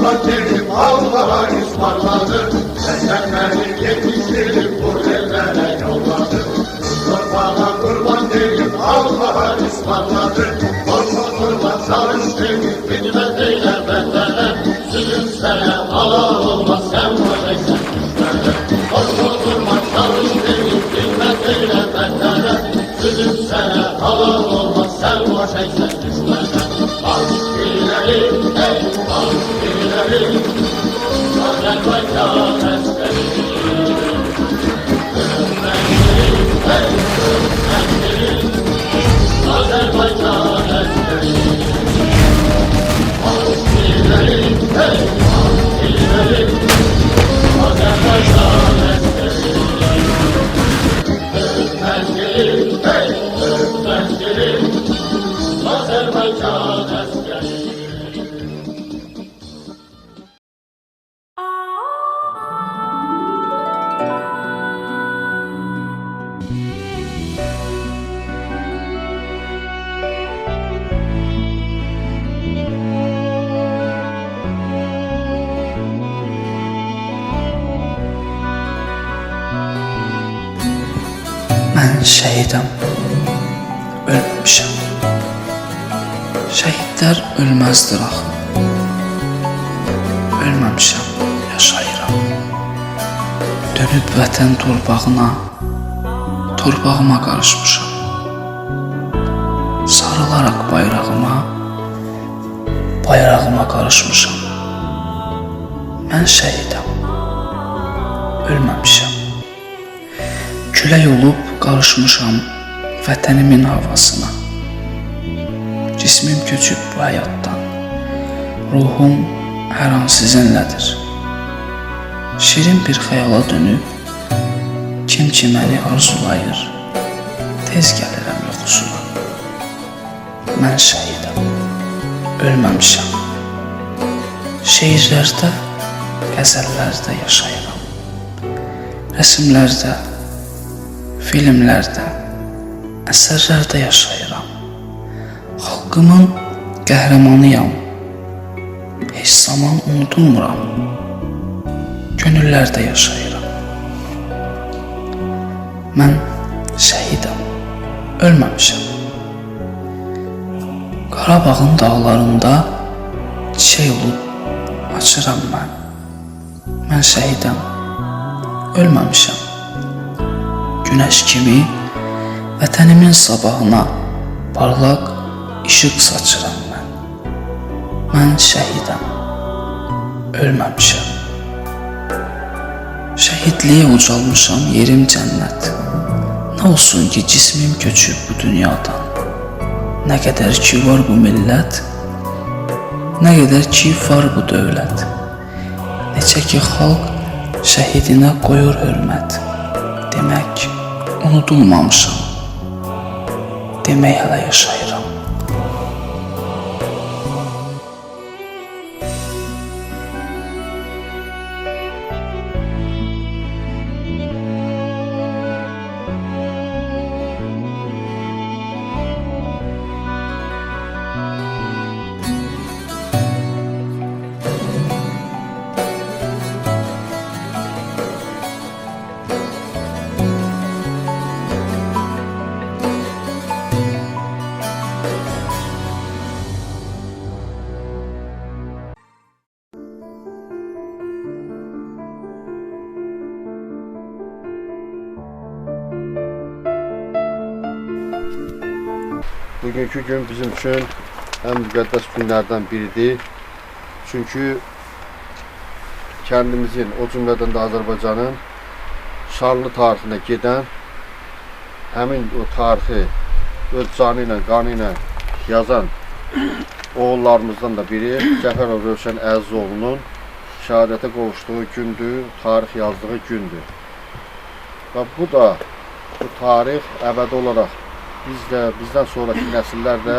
kurban dedim Allah'a ısmarladı. Senden beni yetiştirip bu ellere yolladı. Torbağa kurban dedim Allah'a ısmarladı. Korkma kurban çalış dedim bilmez eyle bendene. Sülüm sene Allah olmaz sen vazeysen düşmene. Korkma kurban çalış dedim bilmez eyle bendene. Sülüm sene Allah olmaz sen vazeysen düşmene. Aşkileri ey aşkileri Azerbaycan eskeri. Azerbaycan eskeri. Aşkileri ey aşkileri Azerbaycan eskeri. Eskeri ey eskeri Azerbaycan eskeri. Mən şəhidəm, ölməmişəm. Şəhidlər ölməzdir axı. Ölməmişəm, yaşayıram. Dönüb vətən torpağına, torpağıma qarışmışam. Sarılaraq bayrağıma, bayrağıma qarışmışam. Mən şəhidəm, ölməmişəm. Külək olub qarışmışam vətənimin havasına. Cismim köçüb bu həyatdan, ruhum hər an sizinlədir. Şirin bir xəyala dönüb, kim ki məni arzulayır, tez gəlirəm yoxusuna. Mən şəhidəm, ölməmişəm. Şeirlərdə, qəzəllərdə yaşayıram. Rəsmlərdə, filmlərdə, əsərlərdə yaşayıram. Xalqımın qəhrəmanıyam. Heç zaman unudulmuram. Gönüllərdə yaşayıram. Mən şəhidəm, ölməmişəm. Qarabağın dağlarında çiçək olub açıram mən. Mən şəhidəm, ölməmişəm. Günəş kimi vətənimin sabahına parlaq işıq saçıram mən. Mən şəhidəm, ölməmişəm. Şəhidliyə ucalmışam, yerim cənnət. Nə olsun ki cismim köçüb bu dünyadan. Nə qədər ki var bu millət, nə qədər ki var bu dövlət. Necə ki xalq şəhidinə qoyur hörmət. Demək unudulmamışam. Demək hələ yaşayıram. Bugünkü gün bizim üçün ən müqəddəs günlərdən biridir. Çünki kəndimizin, o cümlədən də Azərbaycanın şanlı tarixinə gedən, həmin o tarixi öz canı ilə, qanı ilə yazan oğullarımızdan da biri Cəfərov Rövşən Əzizoğlu'nun şəhadətə qovuşduğu gündür, tarix yazdığı gündür. Və bu da, bu tarix əbədi olaraq bizdən sonraki nəsillər də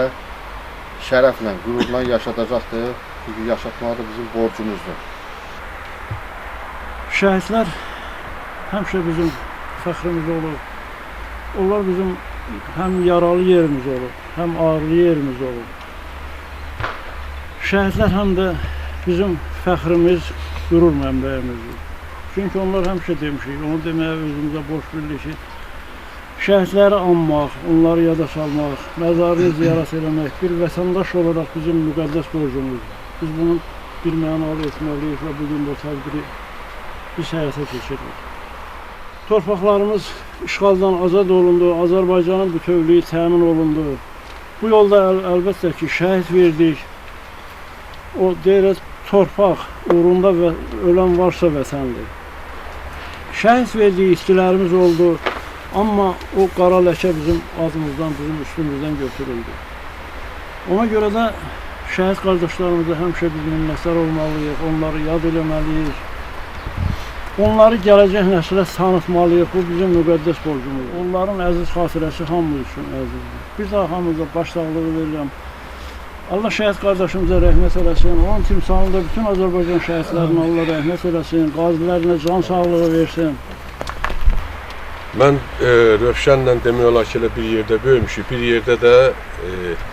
şərəflə, qürurla yaşadacaqdır. Çünki yaşatmaq da bizim borcumuzdur. Şəhidlər həmişə bizim fəxrimiz olur. Onlar bizim həm yaralı yerimiz olur, həm ağrılı yerimiz olur. Şəhidlər həm də bizim fəxrimiz, qürur mənbəyimizdir. Çünki onlar həmişə demişik, onu deməyə özümüzə borc bilirik ki, şəhidləri anmaq, onları yada salmaq, məzarını ziyarət eləmək bir vətəndaş olaraq bizim müqəddəs borcumuzdur. Biz bunu bir mənalı etməliyik və bugün bu tədbiri biz həyata keçiririk. Torpaqlarımız işğaldan azad olundu, Azərbaycanın bütövlüyü təmin olundu. Bu yolda əlbəttə ki, şəhid verdik. O deyirək, torpaq uğrunda və ölən varsa vətəndir. Şəhid verdiyi işçilərimiz oldu, amma o qara ləkə bizim adımızdan, bizim üstümüzdən götürüldü. Ona görə də şəhid qardaşlarımıza həmişə biz minnətdar olmalıyıq, onları yad eləməliyik. Onları gələcək nəslə tanıtmalıyıq, bu bizim müqəddəs borcumuz. Onların əziz xatirəsi hamımız üçün əzizdir. Bir daha hamımıza başsağlığı verirəm. Allah şəhid qardaşımıza rəhmət eləsin, onun timsalında bütün Azərbaycan şəhidlərinə Allah rəhmət eləsin, qazilərinə can sağlığı versin. Mən Rövşənlə demək olar ki, bir yerdə böyümüşük, bir yerdə də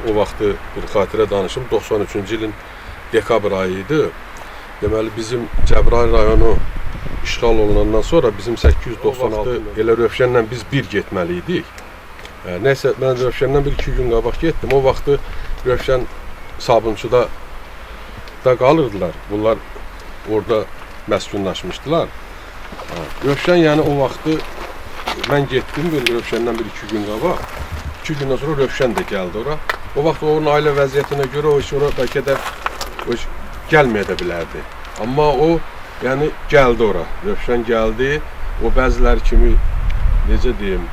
o vaxtı bir xatirə danışım, 93-cü ilin dekabr ayı idi. Deməli, bizim Cəbrayıl rayonu işğal olunandan sonra bizim 896 elə Rövşənlə biz bir getməli idik. Nəysə, mən Rövşənlə 1-2 gün qabaq getdim. O vaxtı Rövşən Sabunçuda da qalırdılar. Bunlar orada məskunlaşmışdılar. Rövşən yəni o vaxtı mən getdim Rövşəndən 1-2 gün qabaq. 2 gündən sonra Rövşən də gəldi ora. O vaxt onun ailə vəziyyətinə görə o iş ora bəlkə də gəlməyə də bilərdi. Amma o yəni gəldi ora. Rövşən gəldi. O bəziləri kimi necə deyim,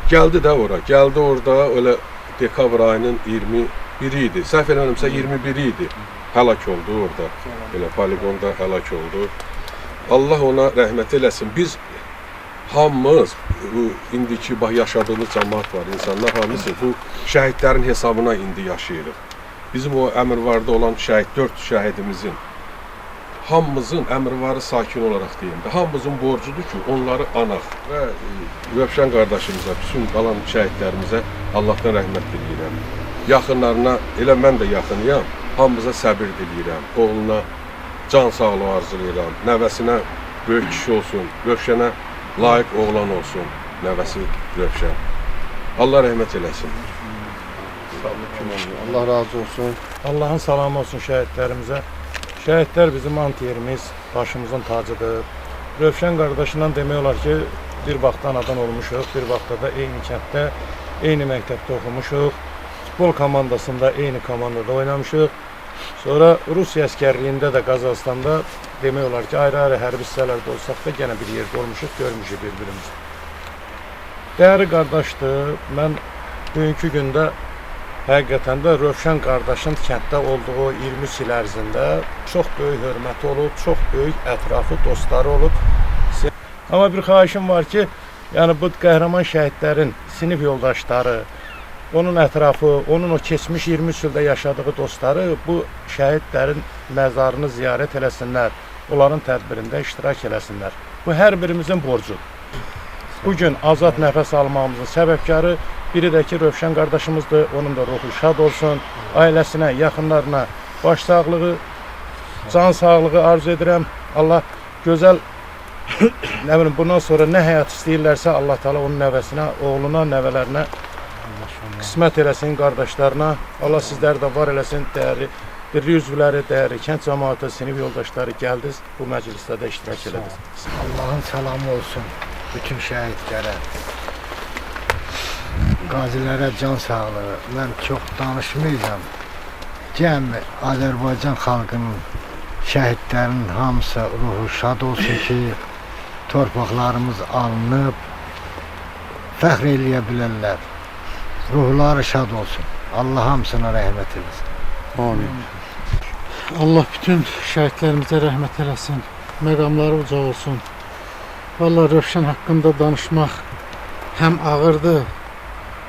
gəldi də ora. Gəldi orada elə dekabr ayının 21-i idi. Səhv eləmirəmsə 21-i idi. Həlak oldu orada. Elə poligonda həlak oldu. Allah ona rəhmət eləsin. Biz hamımız bu indiki yaşadığımız cəmaət var, insanlar hamısı bu şəhidlərin hesabına indi yaşayırıq. Bizim o Əmirvarda olan 4 şəhidimizin hamımızın Əmirvarı sakin olaraq deyim də, hamımızın borcudur ki, onları anaq və Rövşən qardaşımıza, bütün qalan şəhidlərimizə Allahdan rəhmət diləyirəm. Yaxınlarına, elə mən də yaxınıyam, hamımıza səbir diləyirəm, oğluna can sağlığı arzulayıram, nəvəsinə böyük kişi olsun, Rövşənə layiq oğlan olsun, nəvəsi Rövşən. Allah rəhmət eləsin. Allah razı olsun. Allah'ın salamı olsun şəhidlərimizə. Şəhidlər bizim ant yerimiz, başımızın tacıdır. Rövşən qardaşından demək olar ki, bir vaxt anadan olmuşuq, bir vaxtda da eyni kənddə, eyni məktəbdə oxumuşuq. Futbol komandasında, eyni komandada oynamışıq. Sonra Rusiya əskərliyində də Qazaxstanda demək olar ki, ayrı-ayrı hərbi hissələrdə olsaq da yenə bir yerdə olmuşuq, görmüşük bir-birimizi. Dəyərli qardaşdır, mən bugünkü gündə həqiqətən də Rövşən qardaşın kənddə olduğu 23 il ərzində çox böyük hörməti olub, çox böyük ətrafı, dostları olub. Amma bir xahişim var ki, yəni bu qəhrəman şəhidlərin sinif yoldaşları, onun ətrafı, onun o keçmiş 23 ildə yaşadığı dostları bu şəhidlərin məzarını ziyarət eləsinlər, onların tədbirində iştirak eləsinlər. Bu hər birimizin borcudur. Bugün azad nəfəs almağımızın səbəbkarı biri də ki, Rövşən qardaşımızdır, onun da ruhu şad olsun, ailəsinə, yaxınlarına başsağlığı, can sağlığı arzu edirəm. Allah gözəl, nə bilim, bundan sonra nə həyat istəyirlərsə, Allah Teala onun nəvəsinə, oğluna, nəvələrinə qismət eləsin, qardaşlarına. Allah sizləri də var eləsin, dəyərli birlik üzvləri, dəyərli kənd cəmaatı, sinif yoldaşları gəldiniz, bu məclisdə də iştirak elədiniz. Allah'ın salamı olsun bütün şəhidlərə, qazilərə can sağlığı. Mən çox danışmayacağım. Cəmi Azərbaycan xalqının, şəhidlərinin hamısı ruhu şad olsun ki, torpaqlarımız alınıb, fəxr eləyə bilərlər. Ruhları şad olsun. Allah hamısına rəhmət eləsin. Amin. Allah bütün şəhidlərimizə rəhmət eləsin, məqamları uca olsun. Vallahi Rövşən haqqında danışmaq həm ağırdır,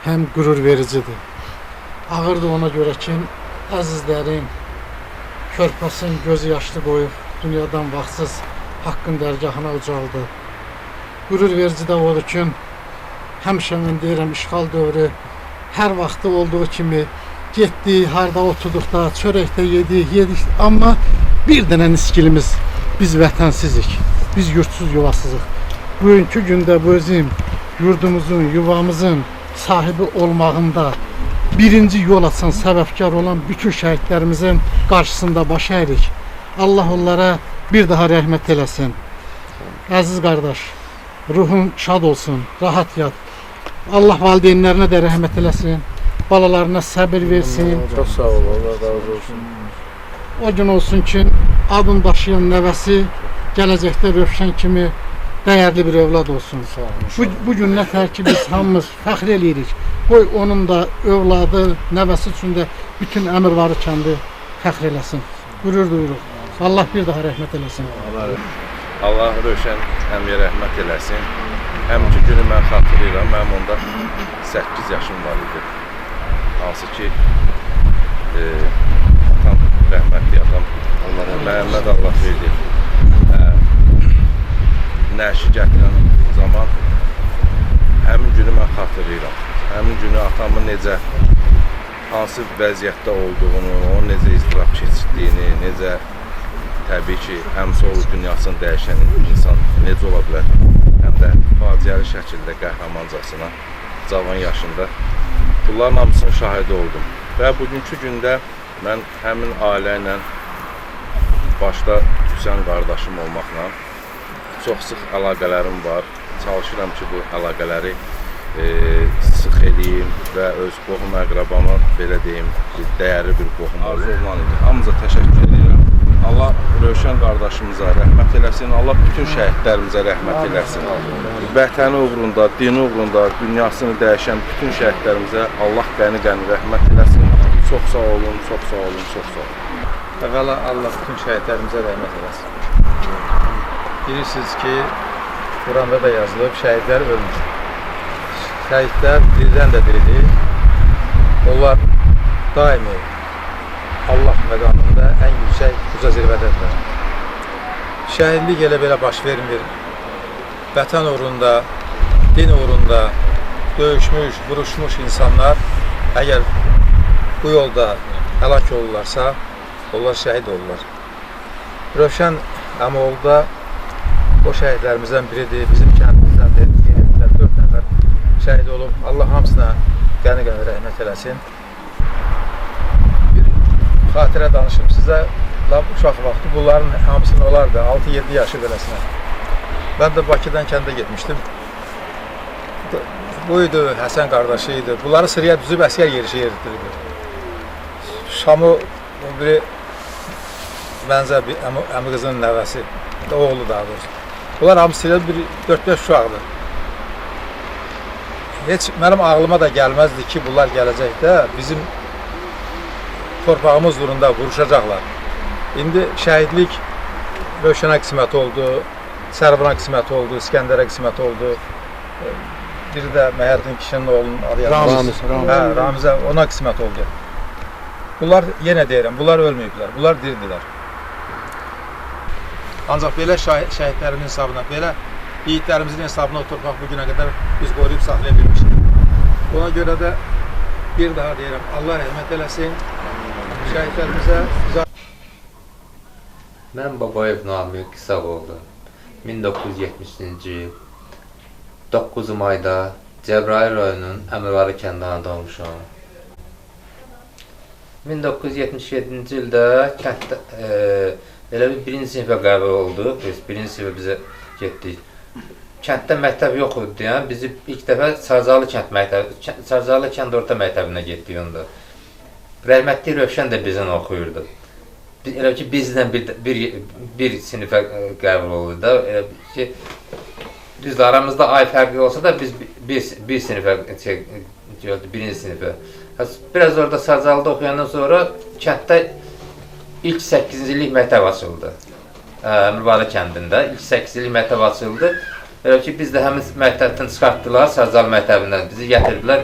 həm qürur vericidir. Ağırdır ona görə ki, əzizlərin, körpəsin gözü yaşlı qoyub, dünyadan vaxtsız haqqın dərgahına ucaldı. Qürur verici də odur ki, həmişə mən deyirəm, işğal dövrü hər vaxtı olduğu kimi getdik, harda oturduqda, çörəkdə yedik, amma bir dənə niskilimiz biz vətənsizik, biz yurtsuz yuvasızıq. Bugünkü gündə bizim yurdumuzun, yuvamızın sahibi olmağında birinci yol açan, səbəbkar olan bütün şəhidlərimizin qarşısında baş əyirik. Allah onlara bir daha rəhmət eləsin. Əziz qardaş, ruhun şad olsun, rahat yat. Allah valideynlərinə də rəhmət eləsin, balalarına səbir versin. Çok sağ ol, Allah razı olsun. O gün olsun ki, adını daşıyan nəvəsi gələcəkdə Rövşən kimi dəyərli bir övlad olsun. Bu gün nətər ki, biz hamımız fəxr eləyirik. Qoy onun da övladı, nəvəsi üçün də bütün Əmirvarı kəndi fəxr eləsin. Qürur duyuruq. Allah bir daha rəhmət eləsin. Allah Rövşən əmiyə rəhmət eləsin. Həminki günü mən xatırlayıram, mənim onda 8 yaşım var idi. Hansı ki, atam, rəhmətli atam, Məhəmməd Allah verdi. Nəşi gətirən zaman həmin günü mən xatırlayıram. Həmin günü atamın necə, hansı vəziyyətdə olduğunu, onun necə iztirab keçirdiyini, necə təbii ki, həmsolu dünyasını dəyişən insan necə ola bilər, həm də faciəli şəkildə qəhrəmancasına cavan yaşında bunların hamısının şahidi oldum. Və bugünkü gündə mən həmin ailə ilə başda Hüseyn qardaşım olmaqla çox sıx əlaqələrim var. Çalışıram ki, bu əlaqələri sıx eləyim və öz qohum əqrabama, belə deyim, dəyərli bir qohum olsun. Hamınıza təşəkkür edirəm. Allah Rövşən qardaşımıza rəhmət eləsin, Allah bütün şəhidlərimizə rəhmət eləsin. Vətəni uğrunda, dini uğrunda, dünyasını dəyişən bütün şəhidlərimizə Allah qəni-qəni rəhmət eləsin. Çox sağ olun, çox sağ olun, çox sağ olun. Əvvəla Allah bütün şəhidlərimizə rəhmət eləsin. Bilirsiniz ki, Quranda da yazılıb, şəhidlər ölmür. Şəhidlər dildən də diridir. Onlar daimi Allah məqamında ən yüksək uca zirvədədirlər. Şəhidlik elə belə baş vermir. Vətən uğrunda, din uğrunda döyüşmüş, vuruşmuş insanlar əgər bu yolda həlak olurlarsa, onlar şəhid olurlar. Rövşən əmoğlu da o şəhidlərimizdən biridir. Bizim kəndimizdən də 4 nəfər şəhid olub. Allah hamısına qəni-qəni rəhmət eləsin. Bir xatirə danışım sizə. Uşaq vaxtı bunların hamısını olardı, 6-7 yaşı beləsinə. Ben de Bakıdan kəndə getmişdim. Buydu, Həsən qardaşı idi. Bunları sıraya düzüb əskər yerişi yeritdirdi. Şamı o biri bənzər bir əmi qızının nəvəsi, oğlu daha doğrusu. Bunlar hamısıyla bir 4-5 uşaqdır. Heç mənim ağlıma da gəlməzdi ki, bunlar gələcəkdə bizim torpağımız uğrunda vuruşacaqlar. İndi şəhidlik Rövşənə qismət oldu, Sərvana qismət oldu, İskəndərə qismət oldu. Biri də Məhərdin kişinin oğlunun adı Ramizə, ona qismət oldu. Bunlar, yenə deyirəm, bunlar ölməyiblər, bunlar diridirlər. Ancaq belə şəhidlərin hesabına, belə yiğitlərimizin hesabına o torpaq bugünə qədər biz qoruyub saxlaya bilmişdik. Ona görə də bir daha deyirəm, Allah rəhmət eləsin, şəhidlərimizə. Mən Babayev Namiq Qısaqoğlu. 1970-ci il 9 mayda Cəbrayıl rayonunun Əmirvarı kəndində doğmuşam. 1977-ci ildə kənddə elə bir birinci sinifə qəbul olduq. Biz birinci sinifə bizə getdik. Kənddə məktəb yox idi, yəni bizi ilk dəfə Sarzalı kənd orta məktəbinə getdik onda. Rəhmətli Rövşən də bizlə oxuyurdu. Elə ki, bizlə bir sinifə qəbul oldu da, elə ki, düz aramızda ay fərqi olsa da biz bir sinifə gördük, birinci sinifə. Biraz orada Sarzalıda oxuyandan sonra kənddə ilk 8-cilik məktəb açıldı. Əmirvarı kəndində ilk 8-cilik məktəb açıldı. Elə ki, biz də həmin məktəbdən çıxartdılar, Sarzalı məktəbindən. Bizi gətirdilər,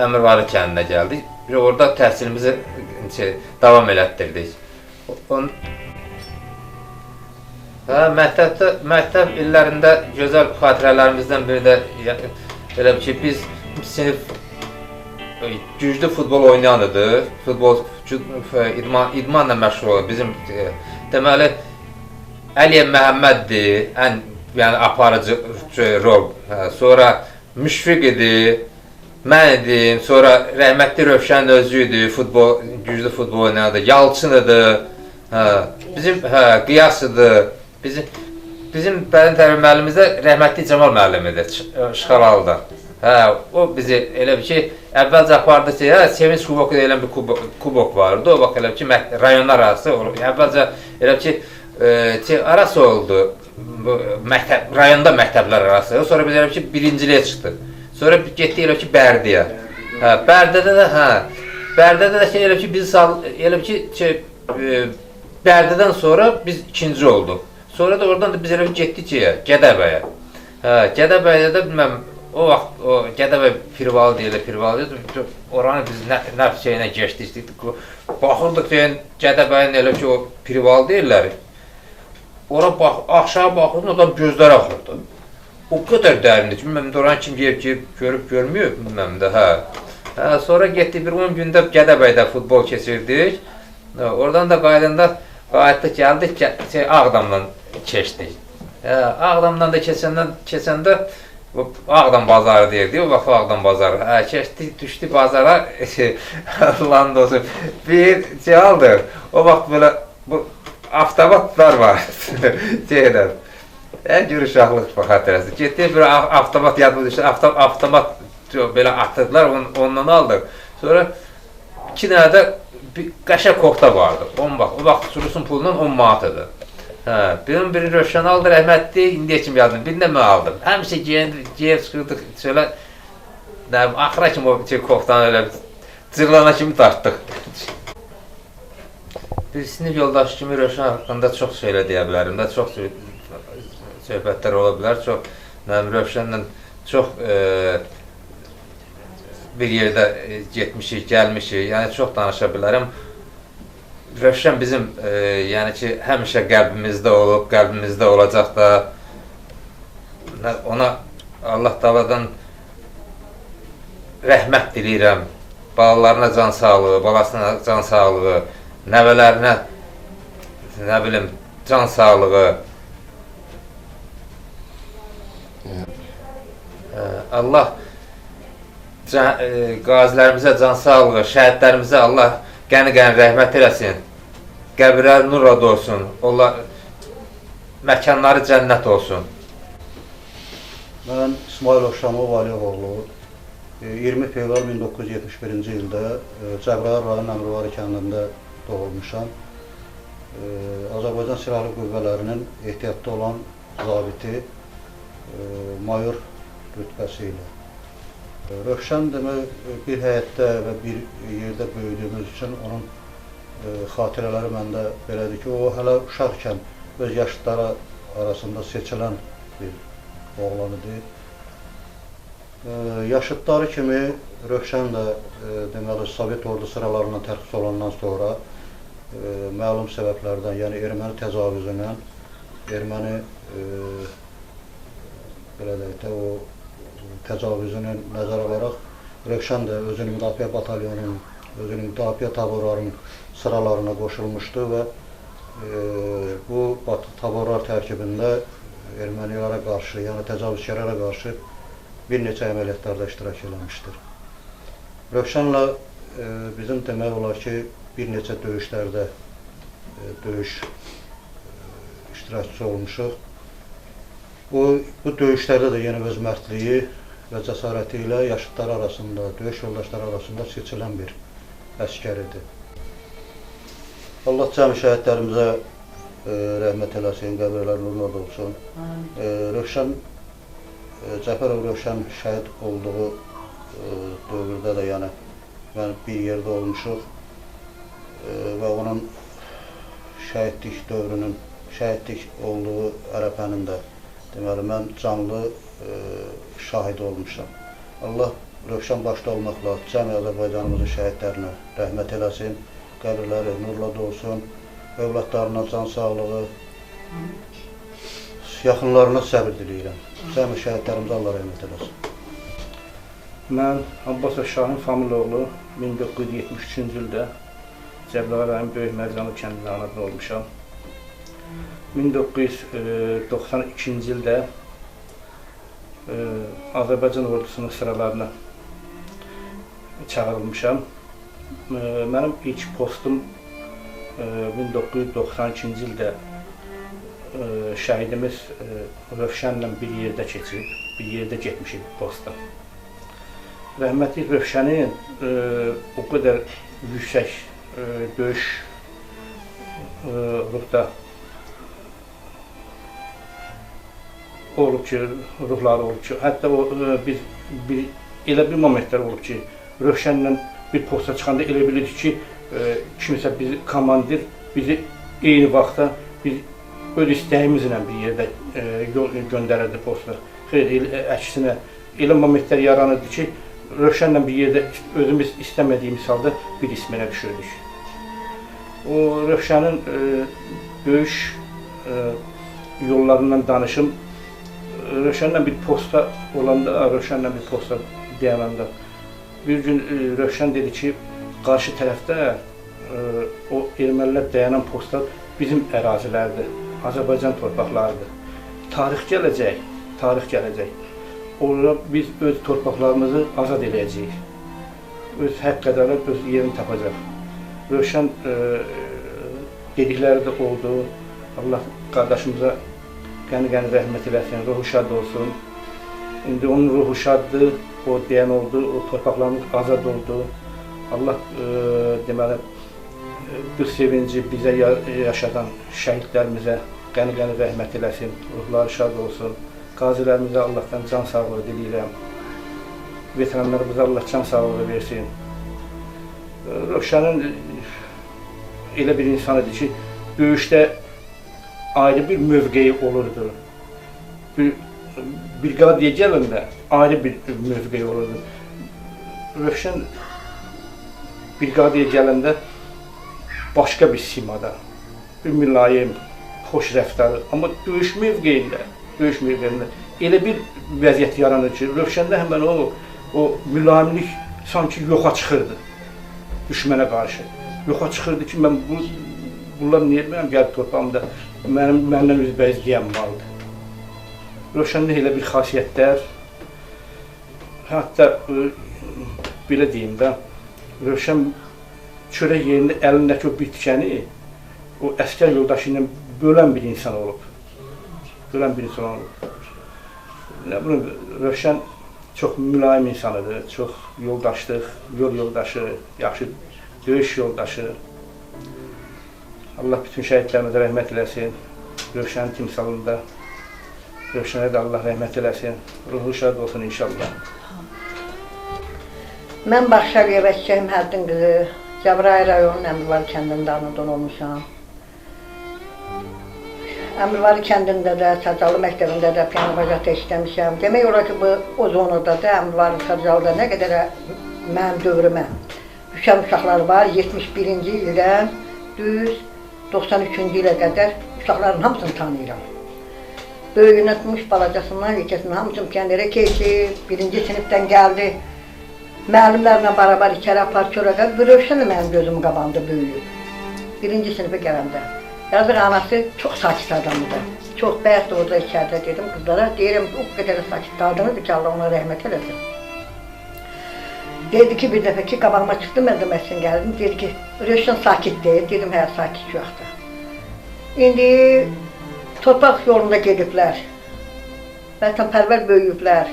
Əmirvarı kəndinə gəldik. Orada təhsilimizi davam elətdirdik. Məktəb illərində gözəl xatirələrimizdən biri də elə ki, biz sinif güclü futbol oynayan idi. İdmanla məşğul oldu. Bizim deməli Əliyev Məhəmməddir, yəni aparıcı rol. Sonra Müşfiq idi, mən idim, sonra rəhmətli Rövşən özü idi, güclü futbol oynadı. Yalçın idi, bizim Qiyas idi. Bizim bədən tərbiyə müəllimimiz də rəhmətli Cəmal müəllimidir, Şıxalalıda. O bizi elə bir ki, əvvəlcə apardı ki, Sevinç kuboku deyilən bir kubok vardı. O vaxt elə bir ki, rayonlar arası oldu. Əvvəlcə elə bir ki, arası oldu, rayonda məktəblər arası. Sonra biz elə bir ki, birinciliyə çıxdıq. Sonra getdik elə ki, Bərdiyə. Bərdədə də elə ki, biz elə ki, Bərdədən sonra biz ikinci olduq. Sonra da oradan da biz elə getdik Gədəbəyə. Gədəbəydə də bilməm, o vaxt Gədəbəy Pirvalı deyilir, oranı biz nə şeylə geçdik. Baxırdıq deyən Gədəbəyin elə ki, o Pirvalı deyirlər. Ora aşağı baxırdıq, oradan gözlər axırdı. O qədər dərindir ki, bilməm, oranı kim görüb görmüyor, bilməm də. Sonra getdik, bir 10 gündə Gədəbəydə futbol keçirdik. Oradan da qayıtdıq, gəldik, Ağdamdan keçdik. Ağdamdan da keçəndə Ağdam bazarı deyirdi, o vaxt Ağdam bazarı. Keçdik, düşdük bazara, Allah'ın olsun, bir şey aldıq. O vaxt belə avtomatlar var, şeylər. Gör uşaqlıq xatirəsi. Getdik, bir avtomat yadımız düşdü, avtomat belə atırdılar, ondan aldıq. Sonra 2 dənə də qəşəng kokta vardı. O vaxt Surusun pulundan 10 manat idi. Birini Rövşən aldı, rəhmətli, indiyə kimi yazdım, birini də mən aldım. Həmişə geyib çıxırdıq, şöyle, axıra kimi o koktanı öyle cırlana kimi tartdıq. Bir sinif yoldaşı kimi Rövşən haqqında çox şeylə deyə bilərim də, çox söhbətlər ola bilər. Rövşənlə çox bir yerdə getmişik, gəlmişik, yəni çox danışa bilərəm. Rövşən bizim, yəni ki, həmişə qəlbimizdə olub, qəlbimizdə olacaq da. Ona Allah Teala'dan rəhmət diləyirəm. Balalarına can sağlığı, balasına can sağlığı, nəvələrinə, nə bilim, can sağlığı. Allah qazilərimizə can sağlığı, şəhidlərimizə Allah qəni-qəni rəhmət eləsin, qəbirləri nurla dolsun, məkanları cənnət olsun. Mən İsmailov Şamov Aliyevoğlu, 20 fevral 1971-ci ildə Cəbrayıl rayon Əmrüvari kəndində doğulmuşam. Azərbaycan Silahlı Qüvvələrinin ehtiyatda olan zabiti, mayor rütbəsi ilə. Rövşən demək, bir həyətdə və bir yerdə böyüdüyümüz üçün onun xatirələri məndə belədir ki, o hələ uşaqkən öz yaşıtları arasında seçilən bir oğlan idi. Yaşıtları kimi Rövşən də deməli, Sovet ordu sıralarından tərxis olandan sonra məlum səbəblərdən, yəni erməni təcavüzündən, erməni belə deyək də, o təcavüzünü nəzər alaraq Rövşən də özünün müdafiə batalyonunun, özünün müdafiə taborlarının sıralarına qoşulmuşdu və bu taborlar tərkibində ermənilərə qarşı, yəni təcavüzkərlərə qarşı bir neçə əməliyyatlarda iştirak eləmişdir. Rövşənlə bizim demək olar ki, bir neçə döyüşlərdə döyüş iştirakçısı olmuşuq. Bu döyüşlərdə də yenə öz mərdliyi və cəsarəti ilə yaşıtları arasında, döyüş yoldaşları arasında seçilən bir əskər idi. Allah cəmi şəhidlərimizə rəhmət eləsin, qəbirlər nurla olsun. Rövşən, Cəfərov Rövşən şəhid olduğu dövrdə də yəni mən bir yerdə olmuşuq və onun şəhidlik dövrünün, şəhidlik olduğu ərəfənin də deməli, mən canlı şahid olmuşam. Allah Rövşən başda olmaqla cəmi Azərbaycanımızın şəhidlərinə rəhmət eləsin, qəbirləri nurla dolsun, övladlarına can sağlığı, yaxınlarına səbir diləyirəm. Cəmi şəhidlərimizə Allah rəhmət eləsin. Mən Abbasov Şahin Familoğlu 1973-cü ildə Cəbrayıl rayon Böyük Mərcanlı kəndində anadan olmuşam. 1992-ci ildə Azərbaycan ordusunun sıralarına çağırılmışam. Mənim ilk postum 1992-ci ildə şəhidimiz Rövşənlə bir yerdə keçib, bir yerdə getmişik posta. Rəhmətli Rövşənin o qədər yüksək döyüş ruhda olub ki, ruhları olub ki, hətta o elə bir momentlər olub ki, Rövşənlə bir posta çıxanda elə bilirdik ki, kimisə bizi komandir bizi eyni vaxtda biz öz istəyimizlə bir yerdə göndərərdi posta. Xeyr, əksinə elə momentlər yaranırdı ki, Rövşənlə bir yerdə özümüz istəmədiyimiz halda bir isminə düşürdük. O Rövşənin döyüş yollarından danışım. Rövşənlə bir posta olanda, Rövşənlə bir posta deyəməndə bir gün Rövşən dedi ki, qarşı tərəfdə o ermənilər dayanan postlar bizim ərazilərdir, Azərbaycan torpaqlarıdır. Tarix gələcək, tarix gələcək. Orada biz öz torpaqlarımızı azad edəcəyik. Öz haqq ədalət öz yerini tapacaq. Rövşən dedikləri də oldu. Allah qardaşımıza qəni-qəni rəhmət eləsin, ruhu şad olsun. İndi onun ruhu şaddır, o deyən oldu, o torpaqlarımız azad oldu. Allah deməli, bu sevinci bizə yaşadan şəhidlərimizə qəni-qəni rəhmət eləsin, ruhları şad olsun. Qazilərimizə Allahdan can sağlığı diləyirəm. Veteranlarımıza Allah can sağlığı versin. Rövşənin elə bir insan idi ki, döyüşdə ayrı bir mövqeyi olurdu. Briqadiyə gələndə ayrı bir mövqeyi olurdu. Rövşən briqadiyə gələndə başqa bir simada, bir mülayim, xoş rəftarı, amma döyüş mövqeyində elə bir vəziyyət yaranır ki, Rövşəndə həmən o mülayimlik sanki yoxa çıxırdı düşmənə qarşı. Yoxa çıxırdı ki, mən bunlar niyə bilmirəm, gəlib torpağımda məndən üzbəyiz deyən vardı. Rövşəndə elə bir xasiyyətlər, hətta belə deyim də, Rövşən çörək yerində əlindəki o bitkəni o əskər yoldaşı ilə bölən bir insan olub. Rövşən çox mülayim insanıdır, çox yoldaşlıq, yol yoldaşı, yaxşı döyüş yoldaşı. Allah bütün şəhidlərimizə rəhmət eləsin, Rövşənin timsalında. Rövşənə də Allah rəhmət eləsin, ruhu şad olsun inşallah. Mən Baxşəliyə Vəkkəyim Həddin qızı, Cəbrayıl rayonunun Əmirvari kəndində anadan olmuşam. Əmirvari kəndində də, Sərcalı məktəbində də piano-bacata işləmişəm. Demək olar ki, o zonada da, Əmirvari Sərcalıda nə qədər mənim dövrümə düşən uşaqlar var. 71-ci ildən düz 93-cü ilə qədər uşaqların hamısını tanıyıram. Böyüyünə tutmuş balacasından, yekəsindən hamısını kəndlərə keçib, birinci sinifdən gəldi. Müəllimlərlə barabar içəri apar çörəqə, Rövşən də mənim gözümün qabağında böyüyüb. Birinci sinifə gələndə. Yazıq anası çox sakit adamıdır. Çox bəyət də orada içəridə dedim qızlara, deyirəm o qədər sakit adamıdır ki, Allah ona rəhmət eləsin. Dedi ki, bir dəfə ki, qabağıma çıxdım, mən də məsələn gəldim, dedi ki, Rövşən sakit deyil, dedim, hə, sakit yoxdur. İndi torpaq yolunda gediblər, vətənpərvər böyüyüblər.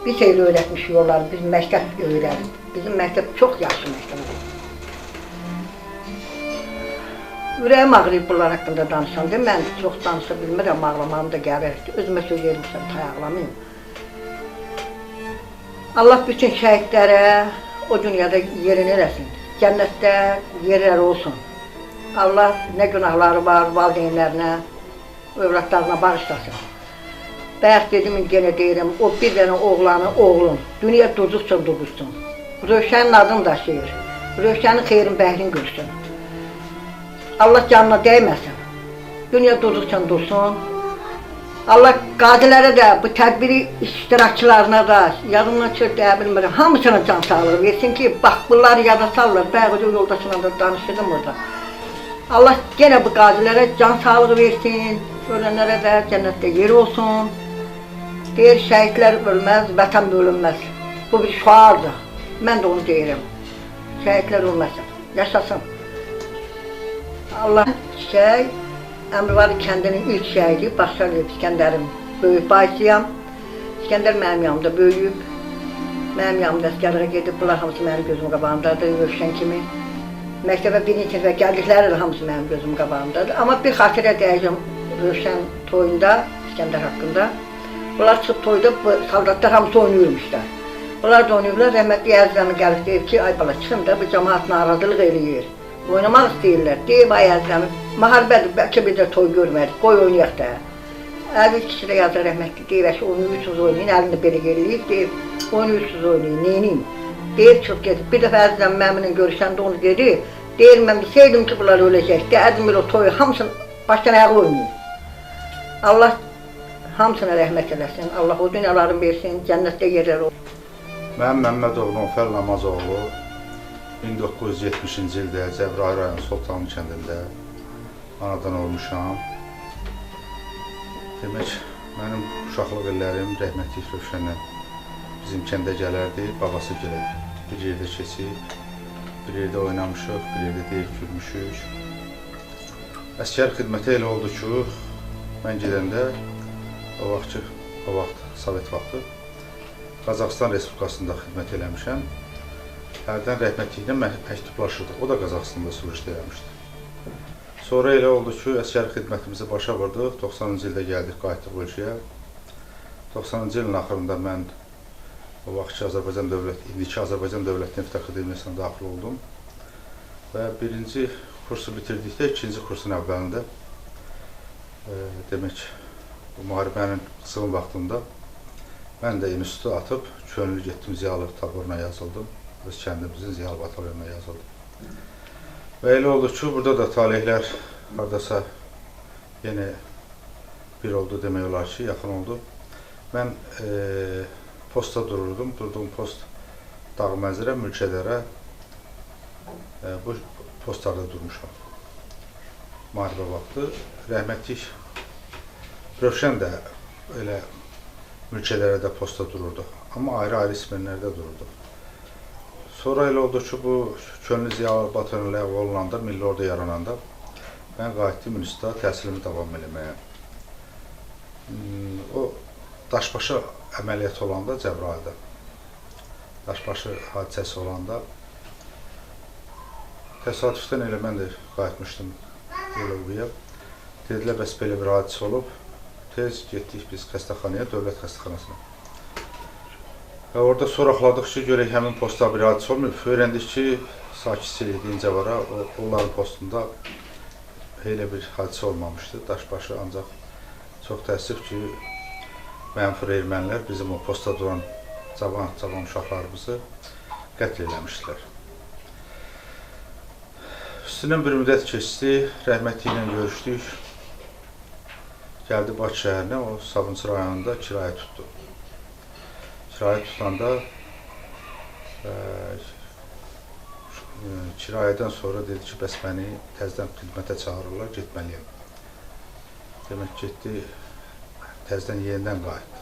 Bir şeylə öyrətmiş yolları, biz məktəb öyrəndik. Bizim məktəb çox yaxşı məktəbdir. Ürəyim ağrıyıb bunlar haqqında danışanda, mən çox danışa bilmirəm, ağlamam da gəlir. Özümə söz vermişəm, ağlamayım. Allah bütün şəhidlərə o dünyada yerini eləsin. Cənnətdə yerləri olsun. Allah nə günahları var, valideynlərinə, övladlarına bağışlasın. Bayaq dedim, yenə deyirəm, o bir dənə oğlanı, oğlum, dünya durduqca durdursun. Rövşənin adını daşıyır. Rövşənin xeyrin bəhrini görsün. Allah canına dəyməsin. Dünya durduqca dursun. Allah qazilərə də, bu tədbiri iştirakçılarına da, yadımdan çox deyə bilmirəm, hamısına can sağlığı versin ki, bax bunları yada salırlar, bəğucu yoldaşına da danışırdım orada. Allah gene bu qazilərə can sağlığı versin, ölənlərə də cənnətdə yeri olsun. Deyir, şəhidlər ölməz, vətən bölünməz. Bu bir şuardır, mən də onu deyirəm. Şəhidlər ölməsin, yaşasın. Allah Əmrvari kəndinin ilk şəhidi Baxşaliyev İskəndərin böyük baysıyam. İskəndər mənim yanımda böyüyüb. Mənim yanımda əskərliyə gedib, bunlar hamısı mənim gözüm qabağımdadır, Rövşən kimi. Məktəbə birinci sinifə gəldikləri də hamısı mənim gözüm qabağımdadır. Amma bir xatirə deyəcəm Rövşən toyunda, İskəndər haqqında. Bunlar çıxıb toyda, saldatlar hamısı oynayırmışlar. Bunlar da oynayırlar, rəhmətli Əzrəmi gəlib deyib ki, ay bala çıxın da bu cəmaat narazılıq eləyir. Oynamaq istəyirlər, deyib ay Əzrəmi, müharibədir, bəlkə bir də toy görmədik, qoy oynayaq da. Əziz kişi də yazır rəhmətli, deyib ki, oynayırsınız oynayın, əlini belə eləyib, deyib, oynayırsınız oynayın, neyniyim? Deyib, çox gedib, bir dəfə Əzrəmi mənimlə görüşəndə onu dedi, deyir, mən bilsəydim ki, bunlar öləcək, deyədim o toyu, hamısını başdan ayağı oynayın. Allah hamısına rəhmət eləsin, Allah o dünyalarını versin, cənnətdə yerlər olsun. Mən Məmmədoğlu Nofəl Namazoğlu 1970-ci ildə Cəbrayıl rayonu Sultanlı kəndində anadan olmuşam. Demək, mənim uşaqlıq illərim rəhmətli Rövşənlə bizim kəndə gələrdi, babası gələr. Bir yerdə keçib, bir yerdə oynamışıq, bir yerdə deyib gülmüşük. Əskər xidməti elə oldu ki, mən gedəndə o vaxt Sovet vaxtı Qazaxıstan Respublikasında xidmət eləmişəm. Hərdən rəhmətliklə məktublaşırdıq, o da Qazaxıstanda sürüşdə eləmişdi. Sonra elə oldu ki, əskər xidmətimizi başa vurduk, 90-cı ildə gəldik, qayıtdıq ölkəyə. 90-cı ilin axırında mən o vaxtki Azərbaycan Dövlət, indiki Azərbaycan Dövlət Neft Akademiyasına daxil oldum. Və birinci kursu bitirdikdə, ikinci kursun əvvəlində demək, bu müharibənin qısım vaxtında mən də institutu atıb, könüllü getdim, ziyalı taboruna yazıldım. Öz kəndimizin ziyalı batalyonuna yazıldım. Və elə oldu ki, burada da talihlər haradasa yenə bir oldu demək olar ki, yaxın oldu. Mən posta dururdum, durduğum post Dağməzirə, Mülkədərə, bu postlarda durmuşam. Müharibə vaxtı. Rəhmətlik Rövşən də elə Mülkədərədə posta dururdu, amma ayrı-ayrı ismenlərdə dururdu. Sonra elə oldu ki, bu könüllü ziyalı batalyonu ləğv olunanda, milli ordu yarananda mən qayıtdım instituta təhsilimi davam eləməyə. O daşbaşı əməliyyat olanda Cəbrayılda, daşbaşı hadisəsi olanda təsadüfdən elə mən də qayıtmışdım biologiya. Dedilər, bəs belə bir hadisə olub, tez getdik biz xəstəxanaya, dövlət xəstəxanasına. Və orada soraqladıq ki, görək həmin postda bir hadisə olmayıb. Öyrəndik ki, Sakitçil deyincə var, onların postunda elə bir hadisə olmamışdı, daşbaşı, ancaq çox təəssüf ki, mənfur ermənilər bizim o postda duran cavan uşaqlarımızı qətl eləmişdilər. Üstündən bir müddət keçdi, rəhmətli ilə görüşdük. Gəldi Bakı şəhərinə, o Sabunçu rayonunda kirayə tutdu. Kirayə tutanda kirayədən sonra dedi ki, bəs məni təzədən xidmətə çağırırlar, getməliyəm. Demək getdi, təzədən yenidən qayıtdı.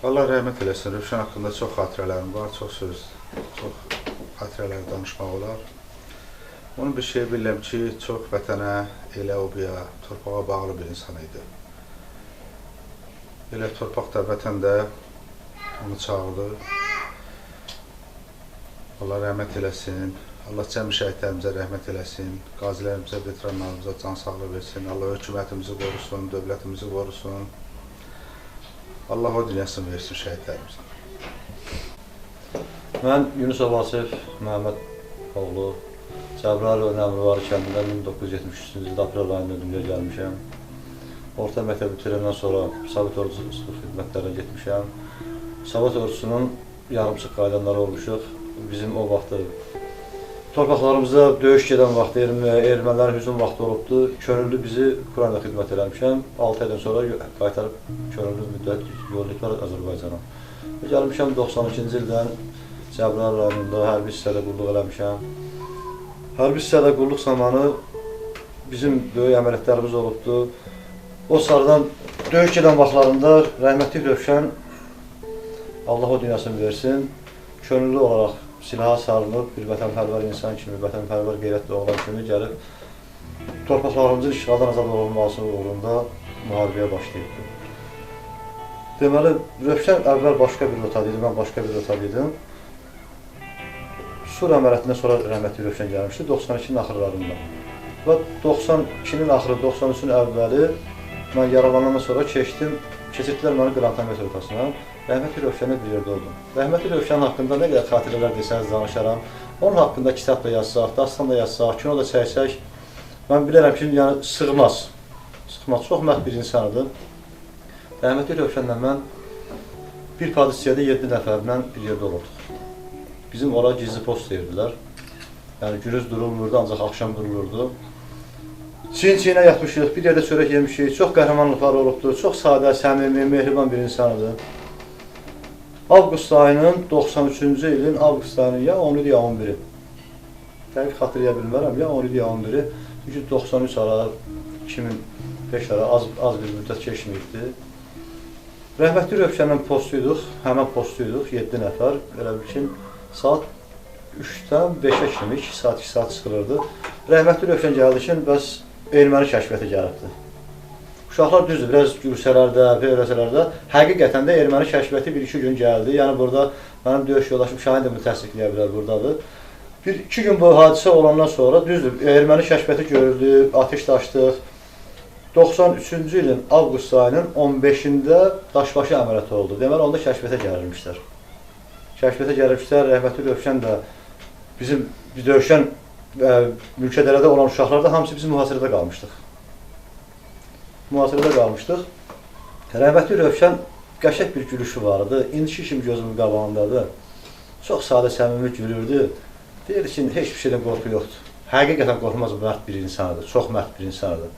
Allah rəhmət eləsin, Rövşən haqqında çox xatirələrim var, çox xatirələri danışmaq olar. Onu bir şey bilirəm ki, çox vətənə, elə obiya, torpağa bağlı bir insan idi. Elə torpaq da, vətən də onu çağırdı. Allah rəhmət eləsin, Allah cəmi şəhidlərimizə rəhmət eləsin, qazilərimizə, veteranlarımıza can sağlığı versin, Allah hökumətimizi qorusun, dövlətimizi qorusun. Allah o dünyasını versin şəhidlərimizə. Mən Yunusov Vasif Məhəmməd oğlu, Cəbrayıl rayonu Əmrvari kəndində 1973-cü ildə aprel ayında dünyaya gəlmişəm. Orta məktəb bitirəndən sonra Sovet ordusu xidmətlərinə getmişəm. Sovet ordusunun yarımçıq qaydanları olmuşuq. Bizim o vaxtı torpaqlarımıza döyüş gedən vaxt, ermənilərin hücum vaxtı olubdu. Könüllü bizi Ukraynada xidmət eləmişəm. 6 aydan sonra qaytarıb könüllü müddət yollayıblar Azərbaycana. Gəlmişəm 92-ci ildən Cəbrayıl rayonunda hərbi hissədə qulluq eləmişəm. Hərbi hissədə qulluq zamanı bizim böyük əməliyyatlarımız olubdu. O sarıdan döyüş gedən vaxtlarında rəhmətli Rövşən, Allah o dünyasını versin, könüllü olaraq silaha sarılıb, bir vətənpərvər insan kimi, vətənpərvər qeyrətli oğlan kimi gəlib torpaqlarımızın işğaldan azad olunması uğrunda müharibəyə başlayıb. Deməli, Rövşən əvvəl başqa bir rotad idi, mən başqa bir rotad idim. Sur əməliyyatından sonra rəhmətli Rövşən gəlmişdi, 92-nin axırlarında. Və 92-nin axırı, 93-ün əvvəli mən yaralanandan sonra keçirdilər məni qrantometr rotasına. Rəhmətli Rövşənlə bir yerdə oldum. Rəhmətli Rövşən haqqında nə qədər xatirələr desəniz danışaram. Onun haqqında kitab da yazsaq, dastan da yazsaq, kino da çəksək, mən bilərəm ki, yəni sığmaz. Sığmaz, çox məhv bir insanıdır. Rəhmətli Rövşənlə mən bir padisiyədə 7 nəfərlə bir yerdə olurduq. Bizim ora gizli post deyirdilər. Yəni gündüz durulmurdu, ancaq axşam durulurdu. Çiyin-çiyinə yatmışıq, bir yerdə çörək yemişik, çox qəhrəmanlıqlar olubdur, çox sadə, səmimi, mehriban bir insanıdır. Avqust ayının 93-cü ilin avqust ayının ya 10-u ya 11-i. Dəqiq xatırlaya bilmərəm, ya 10-u ya 11-i. Çünki 93 ara, 2005 ara az bir müddət keçməyibdi. Rəhmətli Rövşənlə postuyduq, həmən postuyduq, 7 nəfər. Elə bil ki, saat 3-dən 5-ə kimi, 2 saat, 2 saat sıxılırdı. Rəhmətli Rövşən gəldi ki, bəs erməni kəşfiyyatı gəlibdi. Uşaqlar düzdür, biraz gülsələrdə, peyvəsələrdə, həqiqətən də erməni kəşfiyyatı 1-2 gün gəldi. Yəni burada mənim döyüş yoldaşım Şahin də bunu təsdiqləyə bilər buradadır. 1-2 gün bu hadisə olandan sonra düzdür, erməni kəşfiyyatı görüldü, ateş açdıq. 93-cü ilin avqust ayının 15-də daşbaşı əməliyyatı oldu. Deməli, onda kəşfiyyata gəlirmişlər. Kəşfiyyata gəlirmişlər, rəhmətli Rövşən də bizim döyüşən mülkədərədə olan uşaqlar da hamısı bizim mühasirədə qalmışdıq. Mühasirədə qalmışdıq. Rəhmətli Rövşən qəşəng bir gülüşü vardı. İndiki kimi gözümün qabağındadır. Çox sadə, səmimi gülürdü. Deyirdi ki, heç bir şeydən qorxu yoxdur. Həqiqətən qorxmaz mərd bir insanıdır. Çox mərd bir insanıdır.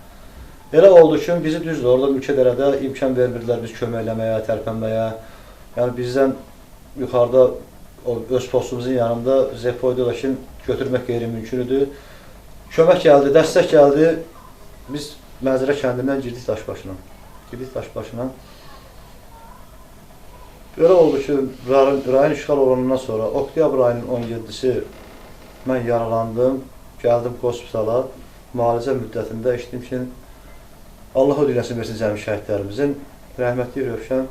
Elə oldu ki, bizi düzdür, orada mülkədərədə imkan vermirdilər biz köməkləməyə, tərpənməyə. Yəni bizdən yuxarıda öz postumuzun yanında Zepoydu ki, götürmək qeyri-mümkün idi. Kömək gəldi, dəstək gəldi. Biz Məzrə kəndindən girdik daşbaşına. Belə oldu ki, rayon işğal olanından sonra, oktyabr ayının 17-si mən yaralandım, gəldim hospitala, müalicə müddətində eşitdim ki, Allah o dünyasını versin cəmi şəhidlərimizin, rəhmətli Rövşən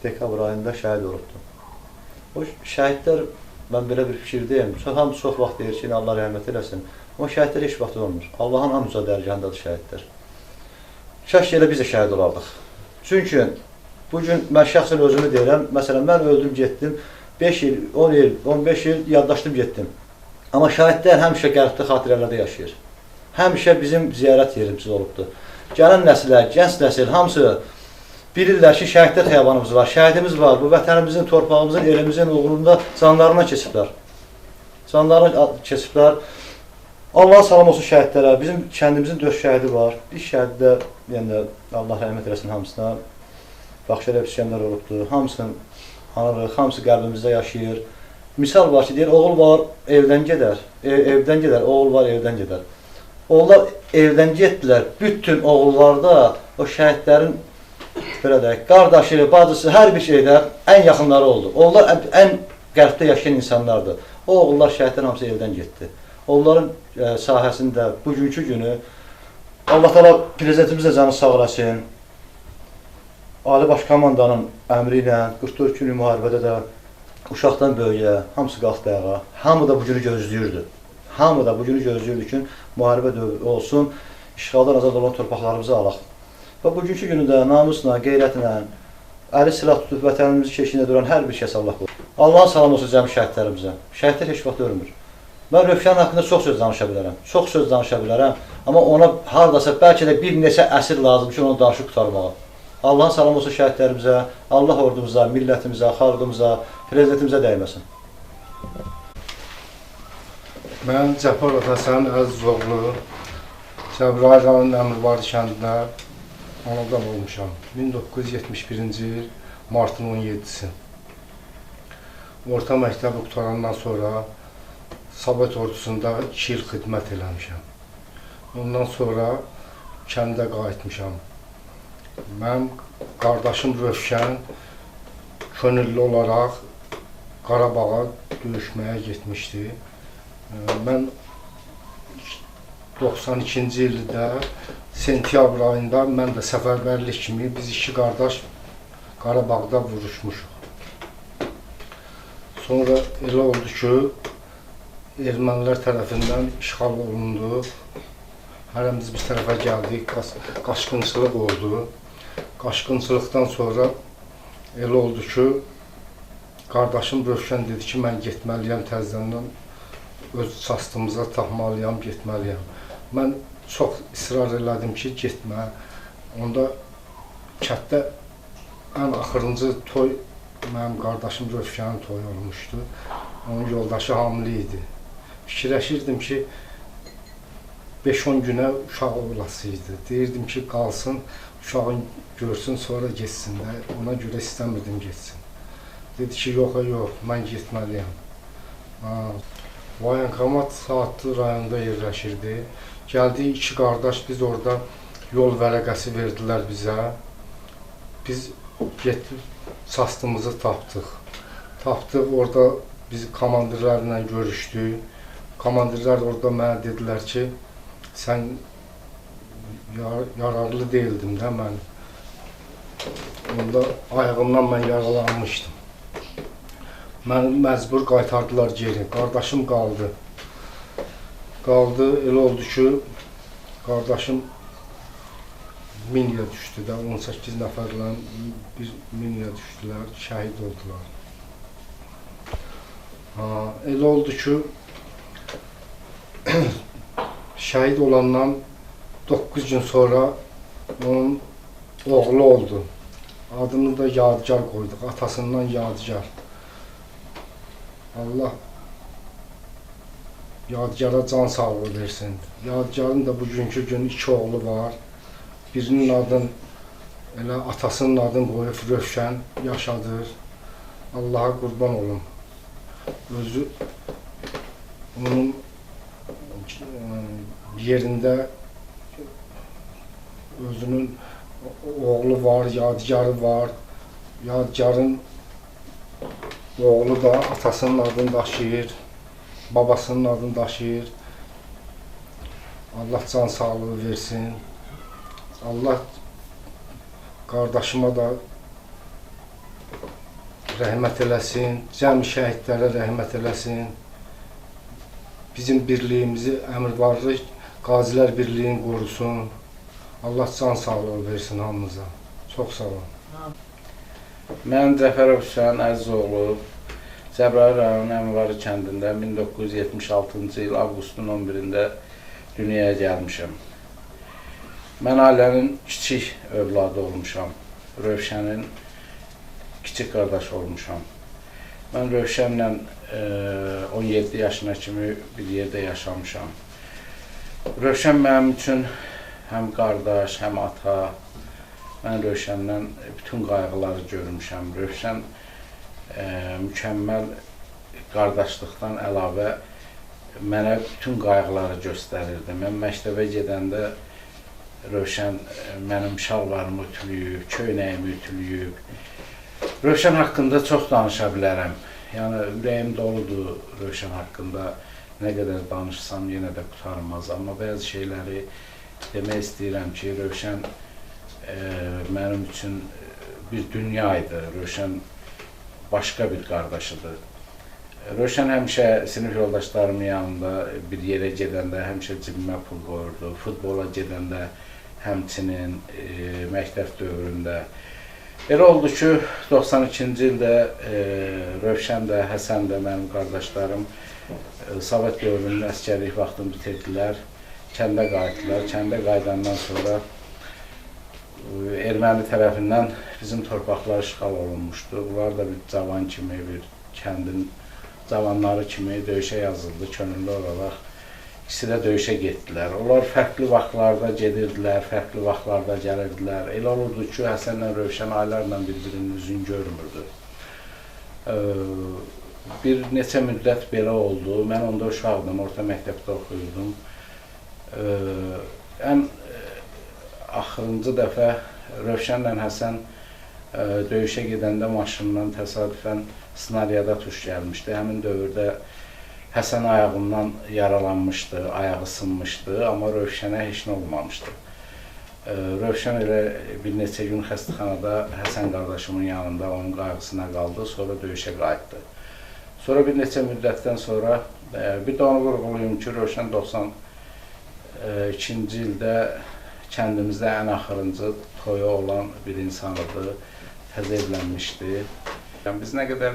dekabr ayında şəhid olubdu. O şəhidlər, mən belə bir fikirdəyim, hamı çox vaxt deyir ki, Allah rəhmət eləsin, amma şəhidlər heç vaxt olmur. Allahın ən uca dərgahındadır şəhidlər. Şəxs elə biz də şəhid olardıq. Çünki bugün mən şəxsən özümü deyirəm, məsələn, mən öldüm, getdim, 5 il, 10 il, 15 il yaddaşdım, getdim. Amma şəhidlər həmişə qəlbdə xatirələrdə yaşayır. Həmişə bizim ziyarət yerimiz olubdur. Gələn nəslər, gənc nəsil, hamısı bilirlər ki, şəhidlər xiyabanımız var, şəhidimiz var, bu vətənimizin, torpağımızın, elimizin uğrunda canlarına keçiblər. Canlarına keçiblər. Allah salam olsun şəhidlərə, bizim kəndimizin 4 şəhidi var. Bir şəhiddə, yəni Allah rəhmət eləsin hamısına, Baxşərəf İskəndər olubdur. Hamısını anırıq, hamısı qəlbimizdə yaşayır. Misal var ki, deyir, oğul var, evdən gedər, oğul var, evdən gedər. Oğullar evdən getdilər, bütün oğullarda o şəhidlərin belə deyək, qardaşı, bacısı, hər bir şeydə ən yaxınları oldu. Oğullar ən qəlbdə yaşayan insanlardır. O oğullar şəhidlər hamısı evdən getdi. Onların sahəsində bugünkü günü Allah təala prezidentimizlə canı sağ eləsin. Ali Baş Komandanın əmri ilə 44 günlük müharibədə də uşaqdan böyüyə hamısı qalxdı ayağa. Hamı da bu günü gözləyirdi. Hamı da bu günü gözləyirdi ki, müharibə olsun, işğaldan azad olan torpaqlarımızı alaq. Və bugünkü günü də namusla, qeyrətlə, əli silah tutub vətənimizi keşiyində duran hər bir kəs Allah qorusun. Allahın salam olsun cəmi şəhidlərimizə. Şəhidlər heç vaxt ölmür. Mən Rövşən haqqında çox söz danışa bilərəm. Amma ona haradasa bəlkə də bir neçə əsr lazımdır ki, onu danışıb qutarmağa. Allahın salam olsun şəhidlərimizə, Allah ordumuza, millətimizə, xalqımıza, prezidentimizə dəyməsin. Mən Cəfər Həsən Əzizoğlu, Cəbrayıl rayonunun Əmirvari kəndində anadan olmuşam. 1971-ci il martın 17-si. Orta məktəbi qutarandan sonra Sovet ordusunda 2 il xidmət eləmişəm. Ondan sonra kəndə qayıtmışam. Mənim qardaşım Rövşən könüllü olaraq Qarabağa döyüşməyə getmişdi. Mən 92-ci ildə sentyabr ayında mən də səfərbərlik kimi biz 2 qardaş Qarabağda vuruşmuşuq. Sonra elə oldu ki, ermənilər tərəfindən işğal olundu. Hərəmiz bir tərəfə gəldik, qaçqınçılıq oldu. Qaçqınçılıqdan sonra elə oldu ki, qardaşım Rövşən dedi ki, mən getməliyəm təzədən öz çastımıza taxmalıyam, getməliyəm. Mən çox israr elədim ki, getmə. Onda kətdə ən axırıncı toy mənim qardaşım Rövşənin toyu olmuşdu. Onun yoldaşı hamile idi. Fikirləşirdim ki, 5-10 günə uşaq olasıydı. Deyirdim ki, qalsın, uşağın görsün, sonra geçsin də. Ona görə istəmirdim geçsin. Dedi ki, yox, mən getməliyəm. Voyankomat Saatlı rayonunda yerləşirdi. Gəldik 2 qardaş, biz orada yol vərəqəsi verdilər bizə. Biz getdik, çastımızı tapdıq. Orada biz komandirlərlə görüşdük. Komandirlər orada mənə dedilər ki, sən yararlı deyildim də mən. Onda ayağımdan mən yaralanmışdım. Məni məcbur qaytardılar geri. Qardaşım qaldı. Elə oldu ki, qardaşım minyə düşdü də, 18 nəfərlə bir minyə düşdülər, şəhid oldular. Elə oldu ki, şəhid olandan 9 gün sonra onun oğlu oldu. Adını da Yadigar qoyduq, atasından Yadigar. Allah Yadigar'a can sağlığı versin. Yadigar'ın da bugünkü gün 2 oğlu var. Birinin adını, elə atasının adını qoyub Rövşən yaşadır. Allah'a qurban olum. Özü onun yerində özünün oğlu var, Yadigarı var. Yadigar'ın oğlu da atasının adını daşıyır, babasının adını daşıyır. Allah can sağlığı versin. Allah qardaşıma da rəhmət eləsin, cəmi şəhidlərə rəhmət eləsin. Bizim birliyimizi, Əmirvarlı Qazilər Birliyini qorusun. Allah can sağlığı versin hamımıza. Çox sağ olun. Mən Cəfər Hüseyn Əzizoğlu, Cəbrayıl rayonunun Əmirvari kəndində 1976-cı il avqustun 11-də dünyaya gəlmişəm. Mən ailənin kiçik övladı olmuşam. Rövşənin kiçik qardaşı olmuşam. Mən Rövşənlə 17 yaşına kimi bir yerdə yaşamışam. Rövşən mənim üçün həm qardaş, həm ata. Mən Rövşəndən bütün qayğıları görmüşəm. Rövşən mükəmməl qardaşlıqdan əlavə mənə bütün qayğıları göstərirdi. Mən məktəbə gedəndə Rövşən mənim şalvarımı ütülüyüb, köynəyimi ütülüyüb. Rövşən haqqında çox danışa bilərəm. Yəni, ürəyim doludur Rövşən haqqında. Nə qədər danışsam yenə də qurtarmaz. Amma bəzi şeyləri demək istəyirəm ki, Rövşən mənim üçün bir dünya idi. Rövşən başqa bir qardaşıdır. Rövşən həmişə sinif yoldaşlarımın yanında bir yerə gedəndə həmişə cibimə pul qoyurdu. Futbola gedəndə həmçinin məktəb dövründə. Elə oldu ki, 92-ci ildə Rövşən də, Həsən də mənim qardaşlarım Sovet dövrünün əskərlik vaxtını bitirdilər. Kəndə qayıtdılar. Kəndə qayıdandan sonra erməni tərəfindən bizim torpaqlar işğal olunmuşdu. Bunlar da bir cavan kimi bir kəndin cavanları kimi döyüşə yazıldı, könüllü olaraq. İkisi də döyüşə getdilər. Onlar fərqli vaxtlarda gedirdilər, fərqli vaxtlarda gəlirdilər. Elə olurdu ki, Həsənlə Rövşən aylarla bir-birinin üzünü görmürdü. Bir neçə müddət belə oldu. Mən onda uşaqdım, orta məktəbdə oxuyurdum. Ən axırıncı dəfə Rövşənlə Həsən döyüşə gedəndə maşından təsadüfən snaryada tuş gəlmişdi. Həmin dövrdə Həsən ayağından yaralanmışdı, ayağı sınmışdı, amma Rövşənə heç nə olmamışdı. Rövşən elə bir neçə gün xəstəxanada Həsən qardaşımın yanında onun qayğısına qaldı, sonra döyüşə qayıtdı. Sonra bir neçə müddətdən sonra, bir də onu vurğulayım ki, Rövşən 92-ci ildə kəndimizdə ən axırıncı toyu olan bir insan idi, təzə evlənmişdi. Biz nə qədər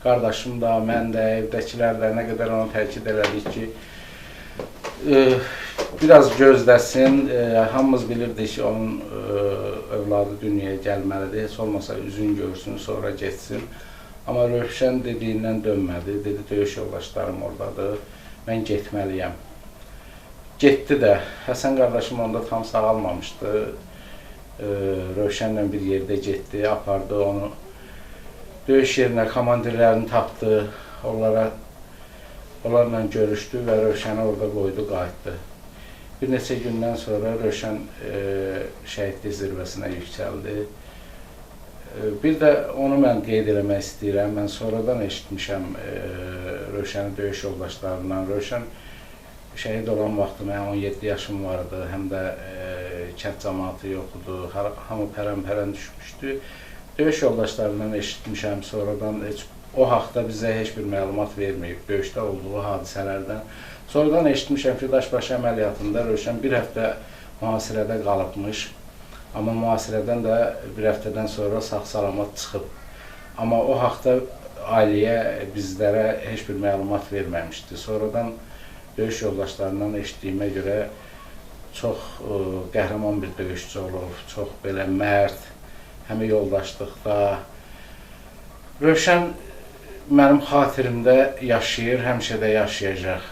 qardaşım da, mən də, evdəkilər də nə qədər onu təkid elədik ki, biraz gözləsin, hamımız bilirdik ki, onun övladı dünyaya gəlməlidir, heç olmasa üzün görsün, sonra geçsin. Amma Rövşən dediyindən dönmədi, dedi döyüş yoldaşlarım oradadır, mən getməliyəm. Getdi də, Həsən qardaşım onda tam sağalmamışdı, Rövşənlə bir yerdə getdi, apardı onu. Döyüş yerinə komandirlərini tapdı, onlarla görüşdü və Rövşəni orada qoydu, qayıtdı. Bir neçə gündən sonra Rövşən şəhidlik zirvəsinə yüksəldi. Bir də onu mən qeyd eləmək istəyirəm, mən sonradan eşitmişəm Rövşənin döyüş yoldaşlarından. Rövşən şəhid olan vaxtı mənim 17 yaşım vardı, həm də kənd cəmaatı yoxdu, hamı pərən-pərən düşmüşdü. Döyüş yoldaşlarından eşitmişəm, sonradan o haqda bizə heç bir məlumat verməyib, döyüşdə olduğu hadisələrdən. Sonradan eşitmişəm ki, Daşbaşı əməliyyatında Rövşən bir həftə mühasirədə qalıbmış, amma mühasirədən də bir həftədən sonra sağ-salamat çıxıb. Amma o haqda ailəyə, bizlərə heç bir məlumat verməmişdi. Sonradan döyüş yoldaşlarından eşitdiyimə görə çox qəhrəman bir döyüşçü olub, çox belə mərd, həm yoldaşlıqda. Rövşən mənim xatirimdə yaşayır, həmişə də yaşayacaq.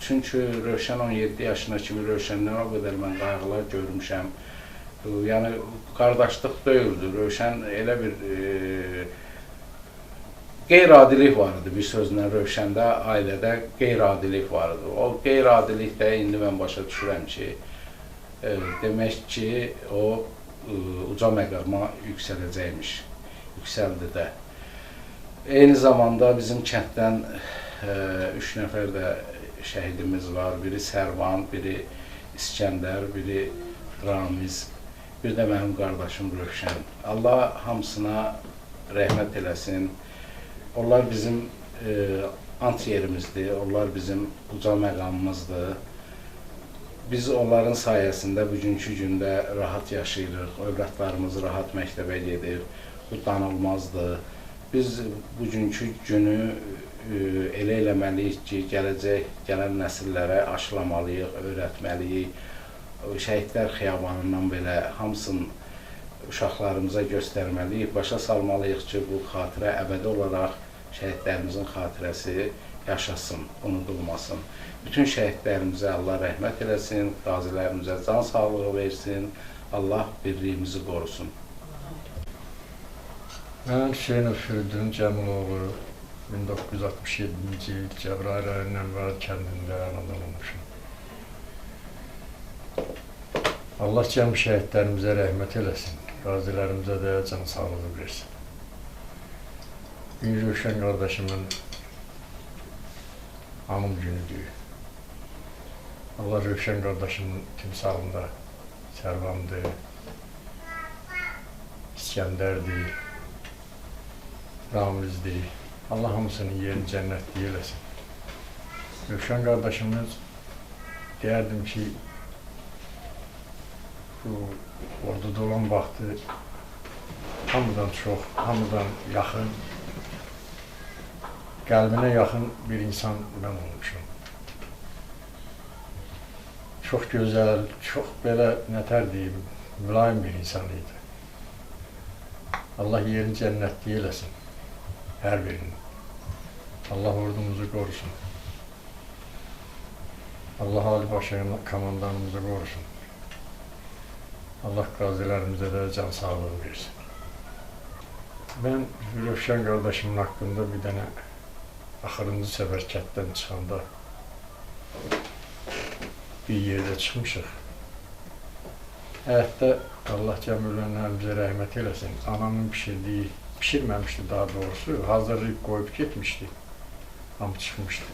Çünki Rövşən 17 yaşına kimi Rövşəndən o qədər mən qayğılar görmüşəm. Yəni, qardaşlıq deyildi. Rövşən elə bir qeyri-adilik var idi, bir sözlə Rövşəndə, ailədə qeyri-adilik var idi. O qeyri-adilik də indi mən başa düşürəm ki, demək ki, o uca məqama yüksələcəkmiş, yüksəldi də. Eyni zamanda bizim kənddən 3 nəfər də şəhidimiz var. Biri Sərvan, biri İskəndər, biri Ramiz, bir də mənim qardaşım Rövşən. Allah hamısına rəhmət eləsin. Onlar bizim ant yerimizdir, onlar bizim uca məqamımızdır. Biz onların sayəsində bugünkü gündə rahat yaşayırıq, övladlarımız rahat məktəbə gedir, bu danılmazdır. Biz bugünkü günü elə eləməliyik ki, gələn nəsillərə aşılamalıyıq, öyrətməliyik. Şəhidlər xiyabanından belə hamısını uşaqlarımıza göstərməliyik, başa salmalıyıq ki, bu xatirə əbədi olaraq şəhidlərimizin xatirəsi yaşasın, unudulmasın. Bütün şəhidlərimizə Allah rəhmət eləsin, qazilərimizə can sağlığı versin, Allah birliyimizi qorusun. Mən Hüseynov Firidun Cəmiloğlu 1967-ci il Cəbrayıl rayonunun Ənvar kəndində anadan olmuşam. Allah cəmi şəhidlərimizə rəhmət eləsin, qazilərimizə də can sağlığı versin. Gün Rövşən qardaşımın anım günüdür. Allah Rövşən qardaşımın timsalında Sərvandır, İskəndərdir, Ramizdir. Allah hamısının yerini cənnətli eləsin. Rövşən qardaşımız deyərdim ki, bu orduda olan vaxtı hamıdan çox, hamıdan yaxın, qəlbinə yaxın bir insan mən olmuşum. Çox gözəl, çox belə nətər deyim, mülayim bir insan idi. Allah yerini cənnətli eləsin, hər birinin. Allah ordumuzu qorusun. Allah Ali Başı komandanımızı qorusun. Allah qazilərimizə də can sağlığı versin. Mən Rövşən qardaşımın haqqında bir dənə axırıncı səfər kənddən çıxanda bir yerdə çıxmışıq. Həyətdə Allah cəmürlənlərimizə rəhmət eləsin. Anamın pişirdiyi, pişirməmişdi daha doğrusu, hazırlayıb qoyub getmişdi. Hamı çıxmışdı.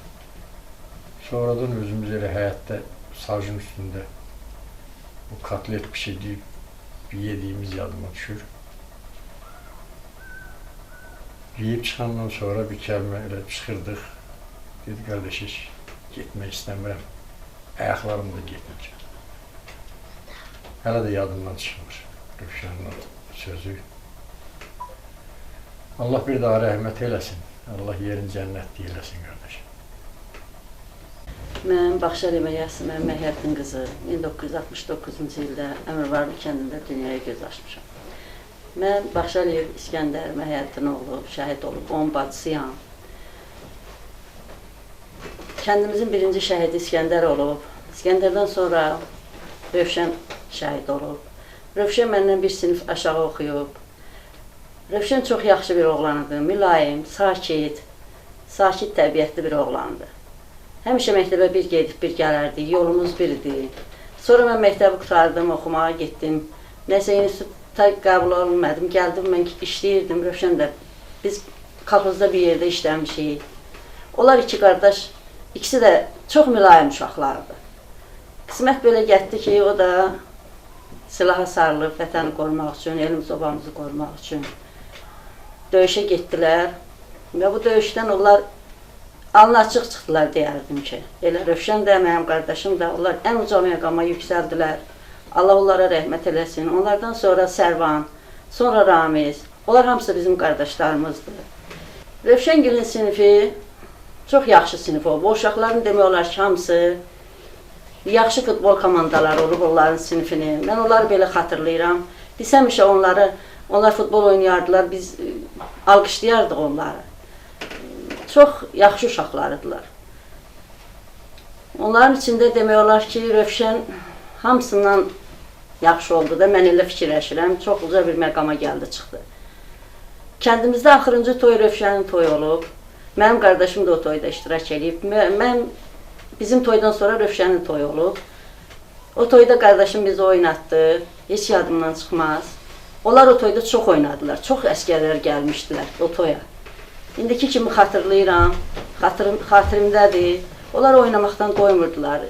Sonradan özümüz elə həyətdə sacın üstündə bu katlet pişirdiyi bir yediğimiz yadıma düşür. Yiyip çıxandan sonra bir kəlmə elə çıxırdıq. Dedi, qardaş, heç getmək istəmirəm. Ayaqlarım da getməyəcək. Hələ də yadımdan çıxmır Rövşənin sözü. Allah bir daha rəhmət eləsin. Allah yerin cənnət eyləsin, qardaş. Mən Baxşəliyev Yasmin Məhəddin qızı 1969-cu ildə Əmirvarlı kəndində dünyaya göz açmışam. Mən Baxşəliyev İskəndər Məhəddin oğlu, şəhid olub, onun bacısıyam. Kəndimizin birinci şəhidi İskəndər olub. İskəndərdən sonra Rövşən şəhid olub. Rövşən məndən bir sinif aşağı oxuyub. Rövşən çox yaxşı bir oğlanıdır, mülayim, sakit təbiətli bir oğlanıdır. Həmişə məktəbə bir gedib, bir gələrdik, yolumuz biridir. Sonra mən məktəbi qutardım, oxumağa getdim. Nəsə instituta qəbul olunmadım, gəldim, mən işləyirdim, Rövşən də. Biz kolxozda bir yerdə işləmişik. Onlar iki qardaş, ikisi də çox mülayim uşaqlardır. Qismət belə getdi ki, o da silaha sarılıb, vətəni qorumaq üçün, elimiz obamızı qorumaq üçün döyüşə getdilər. Və bu döyüşdən onlar alnı açıq çıxdılar deyərdim ki. Elə Rövşən də, mənim qardaşım da, onlar ən uca məqama yüksəldilər. Allah onlara rəhmət eləsin. Onlardan sonra Sərvan, sonra Ramiz, onlar hamısı bizim qardaşlarımızdır. Rövşəngilin sinifi çox yaxşı sinif olub. O uşaqların demək olar ki, hamısı yaxşı futbol komandaları olub onların sinifini. Mən onları belə xatırlayıram. Biz həmişə onlar futbol oynayardılar, biz alqışlayardıq onları. Çox yaxşı uşaqlarıdırlar. Onların içində demək olar ki, Rövşən hamısından yaxşı oldu da, mən elə fikirləşirəm, çox uca bir məqama gəldi, çıxdı. Kəndimizdə axırıncı toy Rövşənin toyu olub. Mənim qardaşım da o toyda iştirak edib. Bizim toydan sonra Rövşənin toyu olub. O toyda qardaşım bizi oynatdı, heç yadımdan çıxmaz. Onlar o toyda çox oynadılar, çox əskərlər gəlmişdilər o toya. İndiki kimi xatırlayıram, xatirimdədir. Onlar oynamaqdan qoymurdular.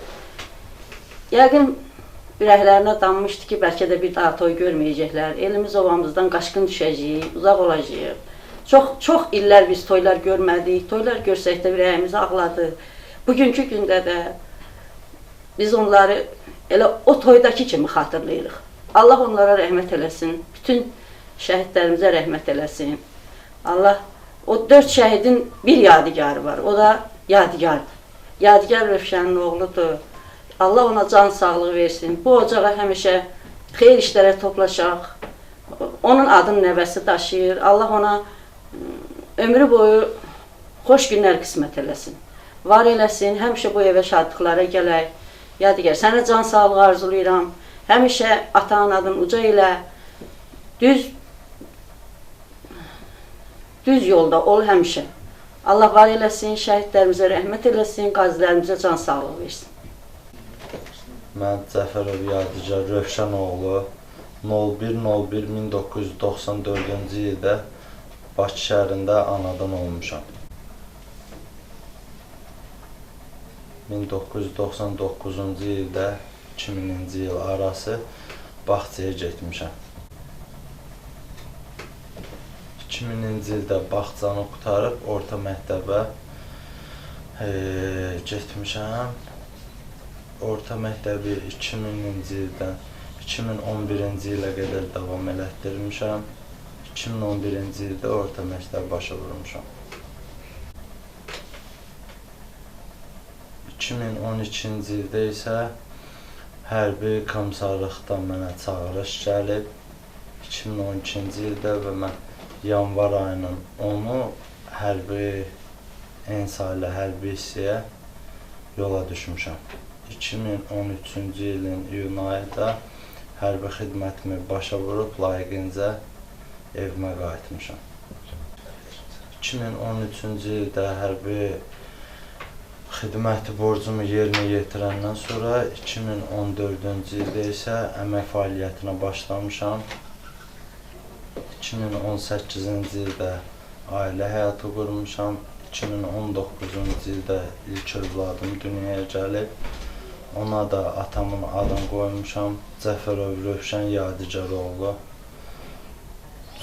Yəqin ürəklərinə dammışdı ki, bəlkə də bir daha toy görməyəcəklər. Elimiz ovamızdan qaçqın düşəcəyik, uzaq olacağıq. Çox illər biz toylar görmədik. Toylar görsək də ürəyimiz ağladı. Bugünkü gündə də biz onları elə o toydakı kimi xatırlayırıq. Allah onlara rəhmət eləsin, bütün şəhidlərimizə rəhmət eləsin. Allah o 4 şəhidin bir yadigarı var, o da yadigardır. Yadigar Rövşənin oğludur. Allah ona can sağlığı versin. Bu ocağa həmişə xeyir işlərə toplaşaq. Onun adını nəvəsi daşıyır. Allah ona ömrü boyu xoş günlər qismət eləsin. Var eləsin, həmişə bu evə şadlıqlara gələk. Yadigar, sənə can sağlığı arzulayıram. Həmişə atan adın uca ilə düz yolda ol həmişə. Allah var eləsin, şəhidlərimizə rəhmət eləsin, qazilərimizə can sağlığı versin. Mən Cəfərov Yadigar Rövşən oğlu 01.01.1994-cü ildə Bakı şəhərində anadan olmuşam. 1999-cu ildə 2000-ci il arası bağçaya getmişəm. 2000-ci ildə bağçanı qutarıb orta məktəbə getmişəm. Orta məktəbi 2000-ci ildən 2011-ci ilə qədər davam elətdirmişəm. 2011-ci ildə orta məktəb başa vurmuşam. 2012-ci ildə isə hərbi komissarlıqdan mənə çağırış gəlib. 2012-ci ildə və mən yanvar ayının 10-u hərbi ensaylı hərbi hissəyə yola düşmüşəm. 2013-cü ilin iyun ayında hərbi xidmətimi başa vurub layiqincə evimə qayıtmışam. 2013-cü ildə hərbi xidməti borcumu yerinə yetirəndən sonra 2014-cü ildə isə əmək fəaliyyətinə başlamışam. 2018-ci ildə ailə həyatı qurmuşam. 2019-cu ildə ilk övladım dünyaya gəlib. Ona da atamın adını qoymuşam. Cəfərov Rövşən Yadigaroğlu.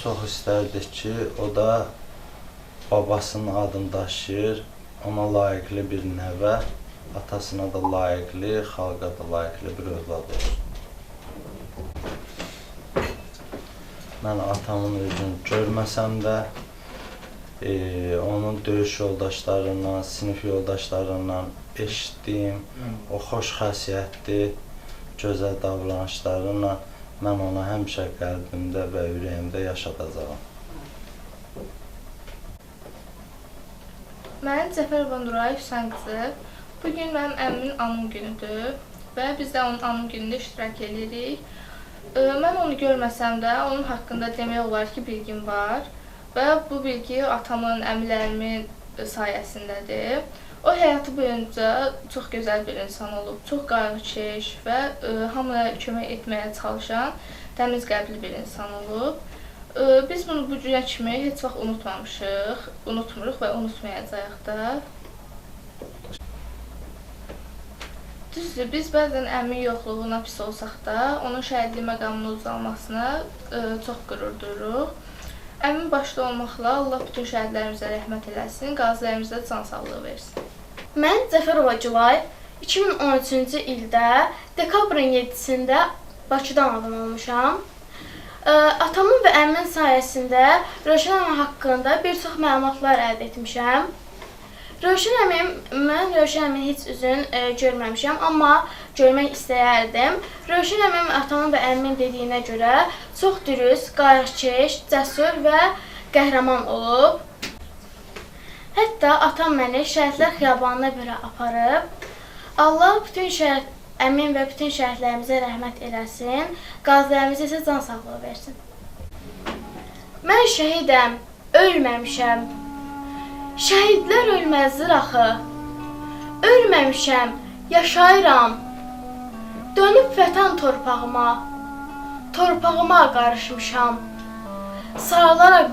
Çox istərdik ki, o da babasının adını daşıyır. Ona layiqli bir nəvə, atasına da layiqli, xalqa da layiqli bir övlad olsun. Mən atamın özünü görməsəm də, onun döyüş yoldaşlarından, sinif yoldaşlarından eşitdiyim o xoş xəsiyyətli, gözəl davranışlarına mən ona həmişə qəlbimdə və ürəyimdə yaşadacağam. Mən Cəfərova Nuray Hüseyn qızı. Bugün mənim əmmimin anım günüdür və biz də onun anım günündə iştirak edirik. Mən onu görməsəm də onun haqqında demək olar ki, bilgim var və bu bilgi atamın, əmilərimin sayəsindədir. O həyatı boyunca çox gözəl bir insan olub, çox qayğıkeş və hamıya kömək etməyə çalışan, təmiz qəlbli bir insan olub. Biz bunu bu günə kimi heç vaxt unutmamışıq, unutmuruq və unutmayacağıq da. Düzdür, biz bəzən əmin yoxluğuna pis olsaq da, onun şəhidlik məqamının uzalmasına çox qürur duyuruq. Əmin başda olmaqla Allah bütün şəhidlərimizə rəhmət eləsin, qazilərimizə can sağlığı versin. Mən Cəfərova Gülay 2013-cü ildə dekabrın 7-sində Bakıdan anadan olmuşam. Atamın və əmmin sayəsində Rövşən əmim haqqında bir çox məlumatlar əldə etmişəm. Mən Rövşən əmmin heç üzünü görməmişəm, amma görmək istəyərdim. Rövşən əmim atamın və əmmin dediyinə görə çox dürüst, qayğıkeş, cəsur və qəhrəman olub. Hətta atam məni Şəhidlər Xiyabanına belə aparıb. Allah bütün əmin və bütün şəhidlərimizə rəhmət eləsin, qazilərimizə isə can sağlığı versin. Mən şəhidəm, ölməmişəm. Şəhidlər ölməzdir axı. Ölməmişəm, yaşayıram. Dönüb vətən torpağıma qarışmışam. Sarılaraq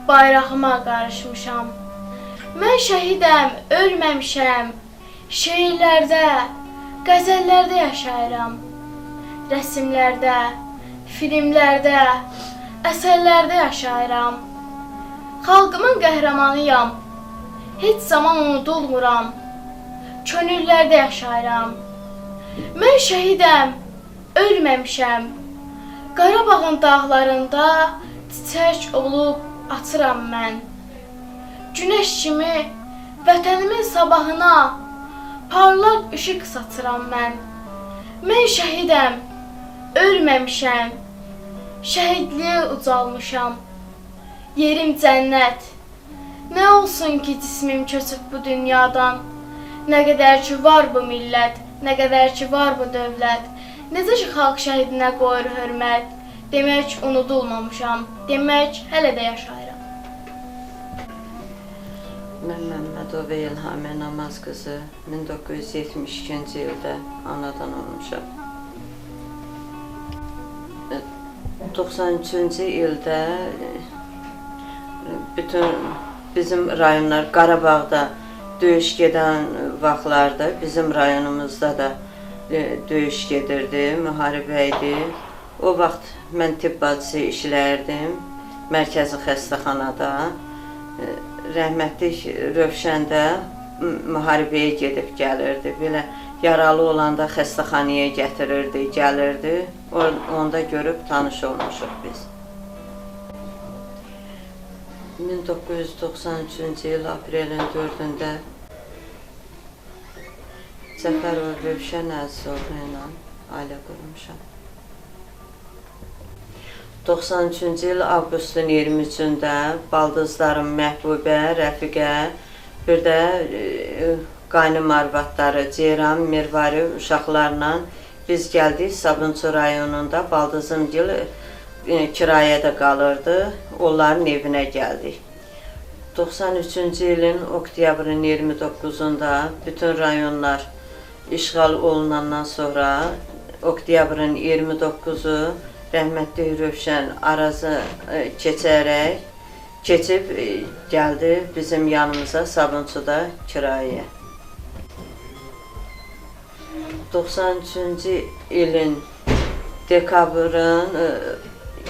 bayrağıma qarışmışam. Mən şəhidəm, ölməmişəm. Şeirlərdə, qəzəllərdə yaşayıram. Rəsmlərdə, filmlərdə, əsərlərdə yaşayıram. Xalqımın qəhrəmanıyam. Heç zaman unudulmuram. Könüllərdə yaşayıram. Mən şəhidəm, ölməmişəm. Qarabağın dağlarında çiçək olub açıram mən. Günəş kimi vətənimin sabahına parlaq işıq saçıram mən. Mən şəhidəm, ölməmişəm. Şəhidliyə ucalmışam. Yerim cənnət. Nə olsun ki, cismim köçüb bu dünyadan. Nə qədər ki var bu millət, nə qədər ki var bu dövlət. Necə ki xalq şəhidinə qoyur hörmət. Demək unudulmamışam. Demək hələ də yaşayıram. Mən Məmmədova İlhamə Namaz qızı 1972-ci ildə anadan olmuşam. 93-cü ildə bütün bizim rayonlar Qarabağda döyüş gedən vaxtlarda bizim rayonumuzda da döyüş gedirdi, müharibə idi. O vaxt mən tibb bacısı işləyirdim mərkəzi xəstəxanada. Rəhmətlik Rövşən də müharibəyə gedib gəlirdi. Belə yaralı olanda xəstəxanaya gətirirdi, gəlirdi. Onda görüb tanış olmuşuq biz. 1993-cü il aprelin 4-də Cəfərov Rövşən Əzizoğlu ilə ailə qurmuşam. 93-cü il avqustun 23-də baldızlarım Məhbubə, Rəfiqə, bir də qaynım arvadları Ceyran, Mirvari uşaqlarla biz gəldik Sabunçu rayonunda baldızım gil kirayədə qalırdı. Onların evinə gəldik. 93-cü ilin oktyabrın 29-unda bütün rayonlar işğal olunandan sonra oktyabrın 29-u rəhmətli Rövşən Arazı keçib gəldi bizim yanımıza Sabunçuda kirayəyə. 93-cü ilin dekabrın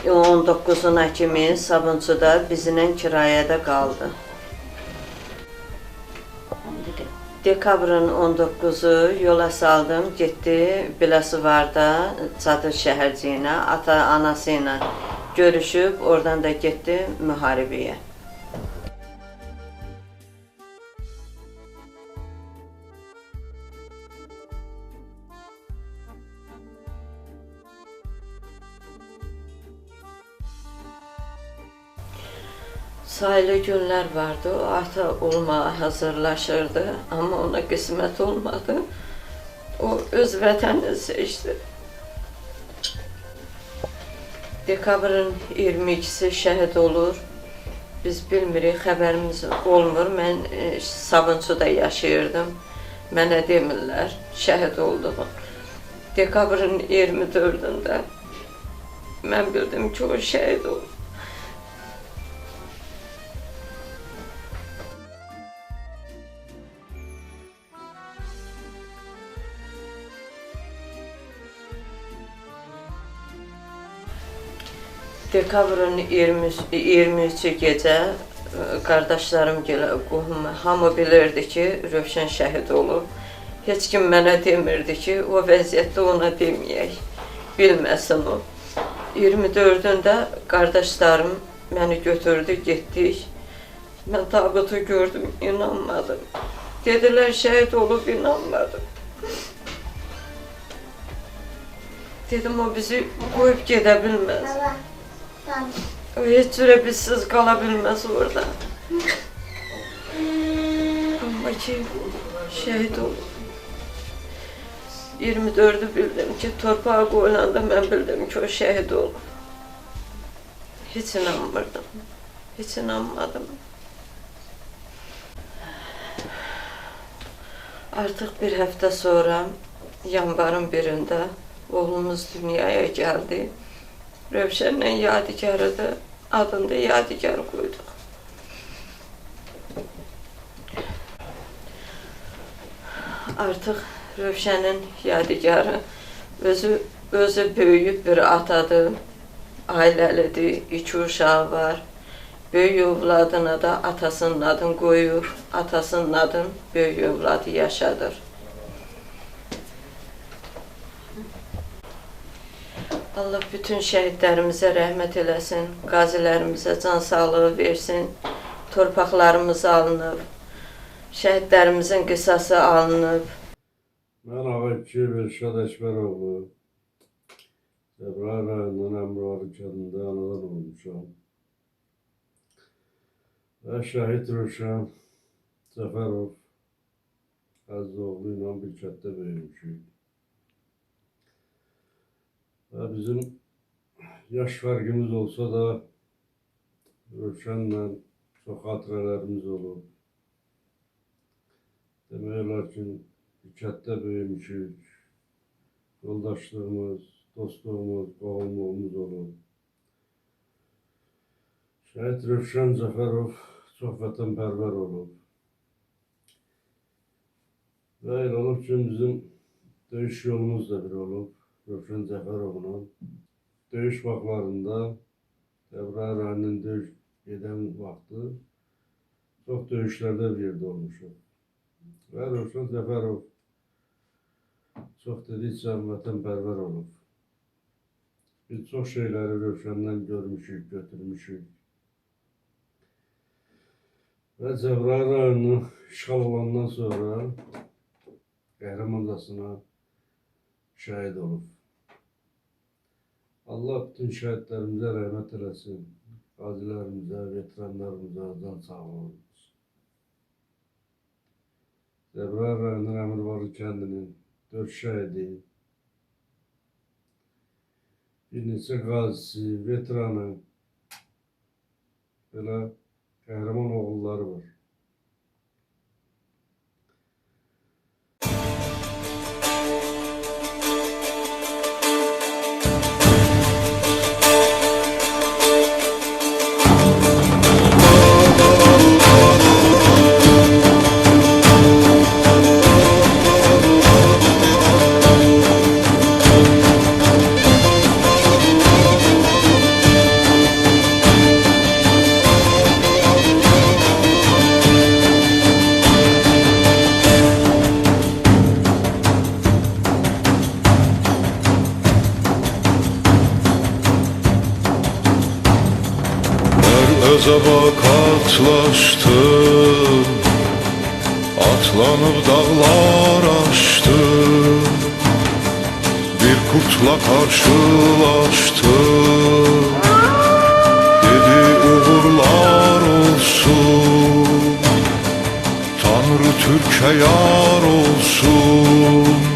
19-una kimi Sabunçuda bizimlə kirayədə qaldı. Dekabrın 19-u yola saldım, getdi Biləsuvarda çadır şəhərciyinə, ata-anası ilə görüşüb, oradan da getdi müharibəyə. Sayılı günlər vardı, o ata olmağa hazırlaşırdı, amma ona qismət olmadı. O öz vətənini seçdi. Dekabrın 22-si şəhid olur. Biz bilmirik, xəbərimiz olmur. Mən Sabunçuda yaşayırdım. Mənə demirlər, şəhid olduğum. Dekabrın 24-də mən bildim ki, o şəhid oldu. Dekabrın 23-cü gecə qardaşlarım gələ, qohum, hamı bilirdi ki, Rövşən şəhid olub. Heç kim mənə demirdi ki, o vəziyyətdə ona deməyək, bilməsin o. 24-də qardaşlarım məni götürdü, getdik. Mən tabutu gördüm, inanmadım. Dedilər, şəhid olub, inanmadım. Dedim, o bizi qoyub gedə bilməz. O heç cürə bizsiz qala bilməz orada. Amma ki, şəhid olub. 24'ü bildim ki, torpağa qoyulanda mən bildim ki, o şəhid olub. Heç inanmırdım, heç inanmadım. Artıq bir həftə sonra, yanvarın birində oğlumuz dünyaya gəldi. Rövşənlə yadigarıdır, adını da yadigar qoyduq. Artıq Rövşənin yadigarı özü böyüyüb bir atadır, ailəlidir, 2 uşağı var. Böyük övladına da atasının adını qoyur, atasının adını böyük övladı yaşadır. Allah bütün şəhidlərimizə rəhmət eləsin, qazilərimizə can sağlığı versin, torpaqlarımız alınıb, şəhidlərimizin qisası alınıb. Mən Ağabəkir Elşad Əkbəroğlu, Cəbrayıl rayonunun Əmrvarı kəndində anadan olmuşam. Və şəhid Rövşən Cəfərov Əzizoğlu ilə bir kətdə böyümüşük. Və bizim yaş fərqimiz olsa da Rövşənlə çox xatirələrimiz olub. Demək olar ki, bir kətdə böyümüşük. Yoldaşlığımız, dostluğumuz, qohumluğumuz olub. Şəhid Rövşən Cəfərov çox vətənpərvər olub. Və elə olub ki, bizim döyüş yolumuz da bir olub. Rövşən Cəfərovla döyüş vaxtlarında Cəbrayıl rayonunun döyüş gedən vaxtı çox döyüşlərdə bir yerdə olmuşuq. Və Rövşən Cəfərov çox dedikcə vətənpərvər olub. Biz çox şeyləri Rövşəndən görmüşük, götürmüşük. Və Cəbrayıl rayonunu işğal olandan sonra qəhrəmancasına şəhid olub. Allah bütün şəhidlərimizə rəhmət eləsin. Qazilərimizə, veteranlarımıza can sağlığı. Cəbrayıl rayonunun Əmirvarlı kəndinin 4 şəhidi, bir neçə qazisi, veteranı, belə qəhrəman oğulları var. Özəba katlaşdım, atlanıb dağlar aşdım, bir kurtla karşılaşdım, dedi uğurlar olsun, Tanrı Türk'e yar olsun.